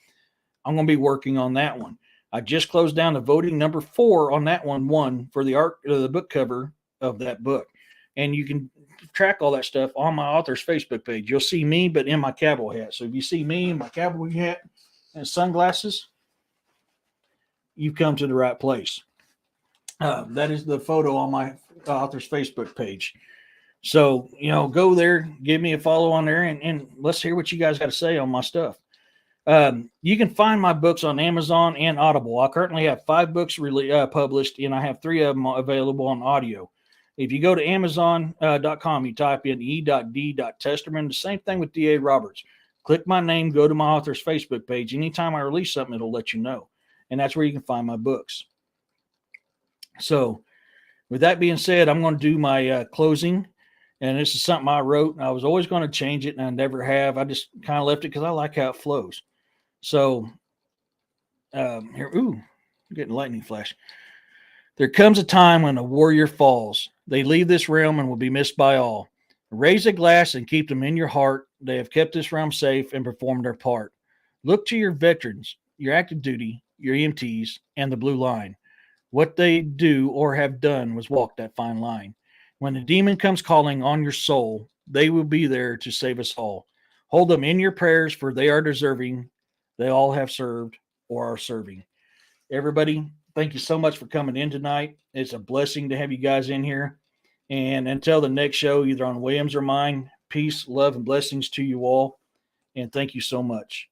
I'm going to be working on that one. I just closed down the voting number 4 on that one, won for the art of the book cover of that book. And you can track all that stuff on my author's Facebook page. You'll see me, but in my cowboy hat. So if you see me in my cowboy hat and sunglasses, you've come to the right place. That is the photo on my author's Facebook page. So, go there, give me a follow on there, and let's hear what you guys got to say on my stuff. You can find my books on Amazon and Audible. I currently have 5 books published, and I have 3 of them available on audio. If you go to Amazon.com, you type in E.D.Testerman, the same thing with D.A. Roberts. Click my name, go to my author's Facebook page. Anytime I release something, it'll let you know. And that's where you can find my books. So with that being said, I'm going to do my closing. And this is something I wrote. And I was always going to change it, and I never have. I just kind of left it because I like how it flows. So here, I'm getting lightning flash. There comes a time when a warrior falls. They leave this realm and will be missed by all. Raise a glass and keep them in your heart. They have kept this realm safe and performed their part. Look to your veterans, your active duty, your EMTs, and the blue line. What they do or have done was walk that fine line. When the demon comes calling on your soul, they will be there to save us all. Hold them in your prayers, for they are deserving. They all have served or are serving. Everybody, thank you so much for coming in tonight. It's a blessing to have you guys in here. And until the next show, either on Williams or mine, peace, love, and blessings to you all. And thank you so much.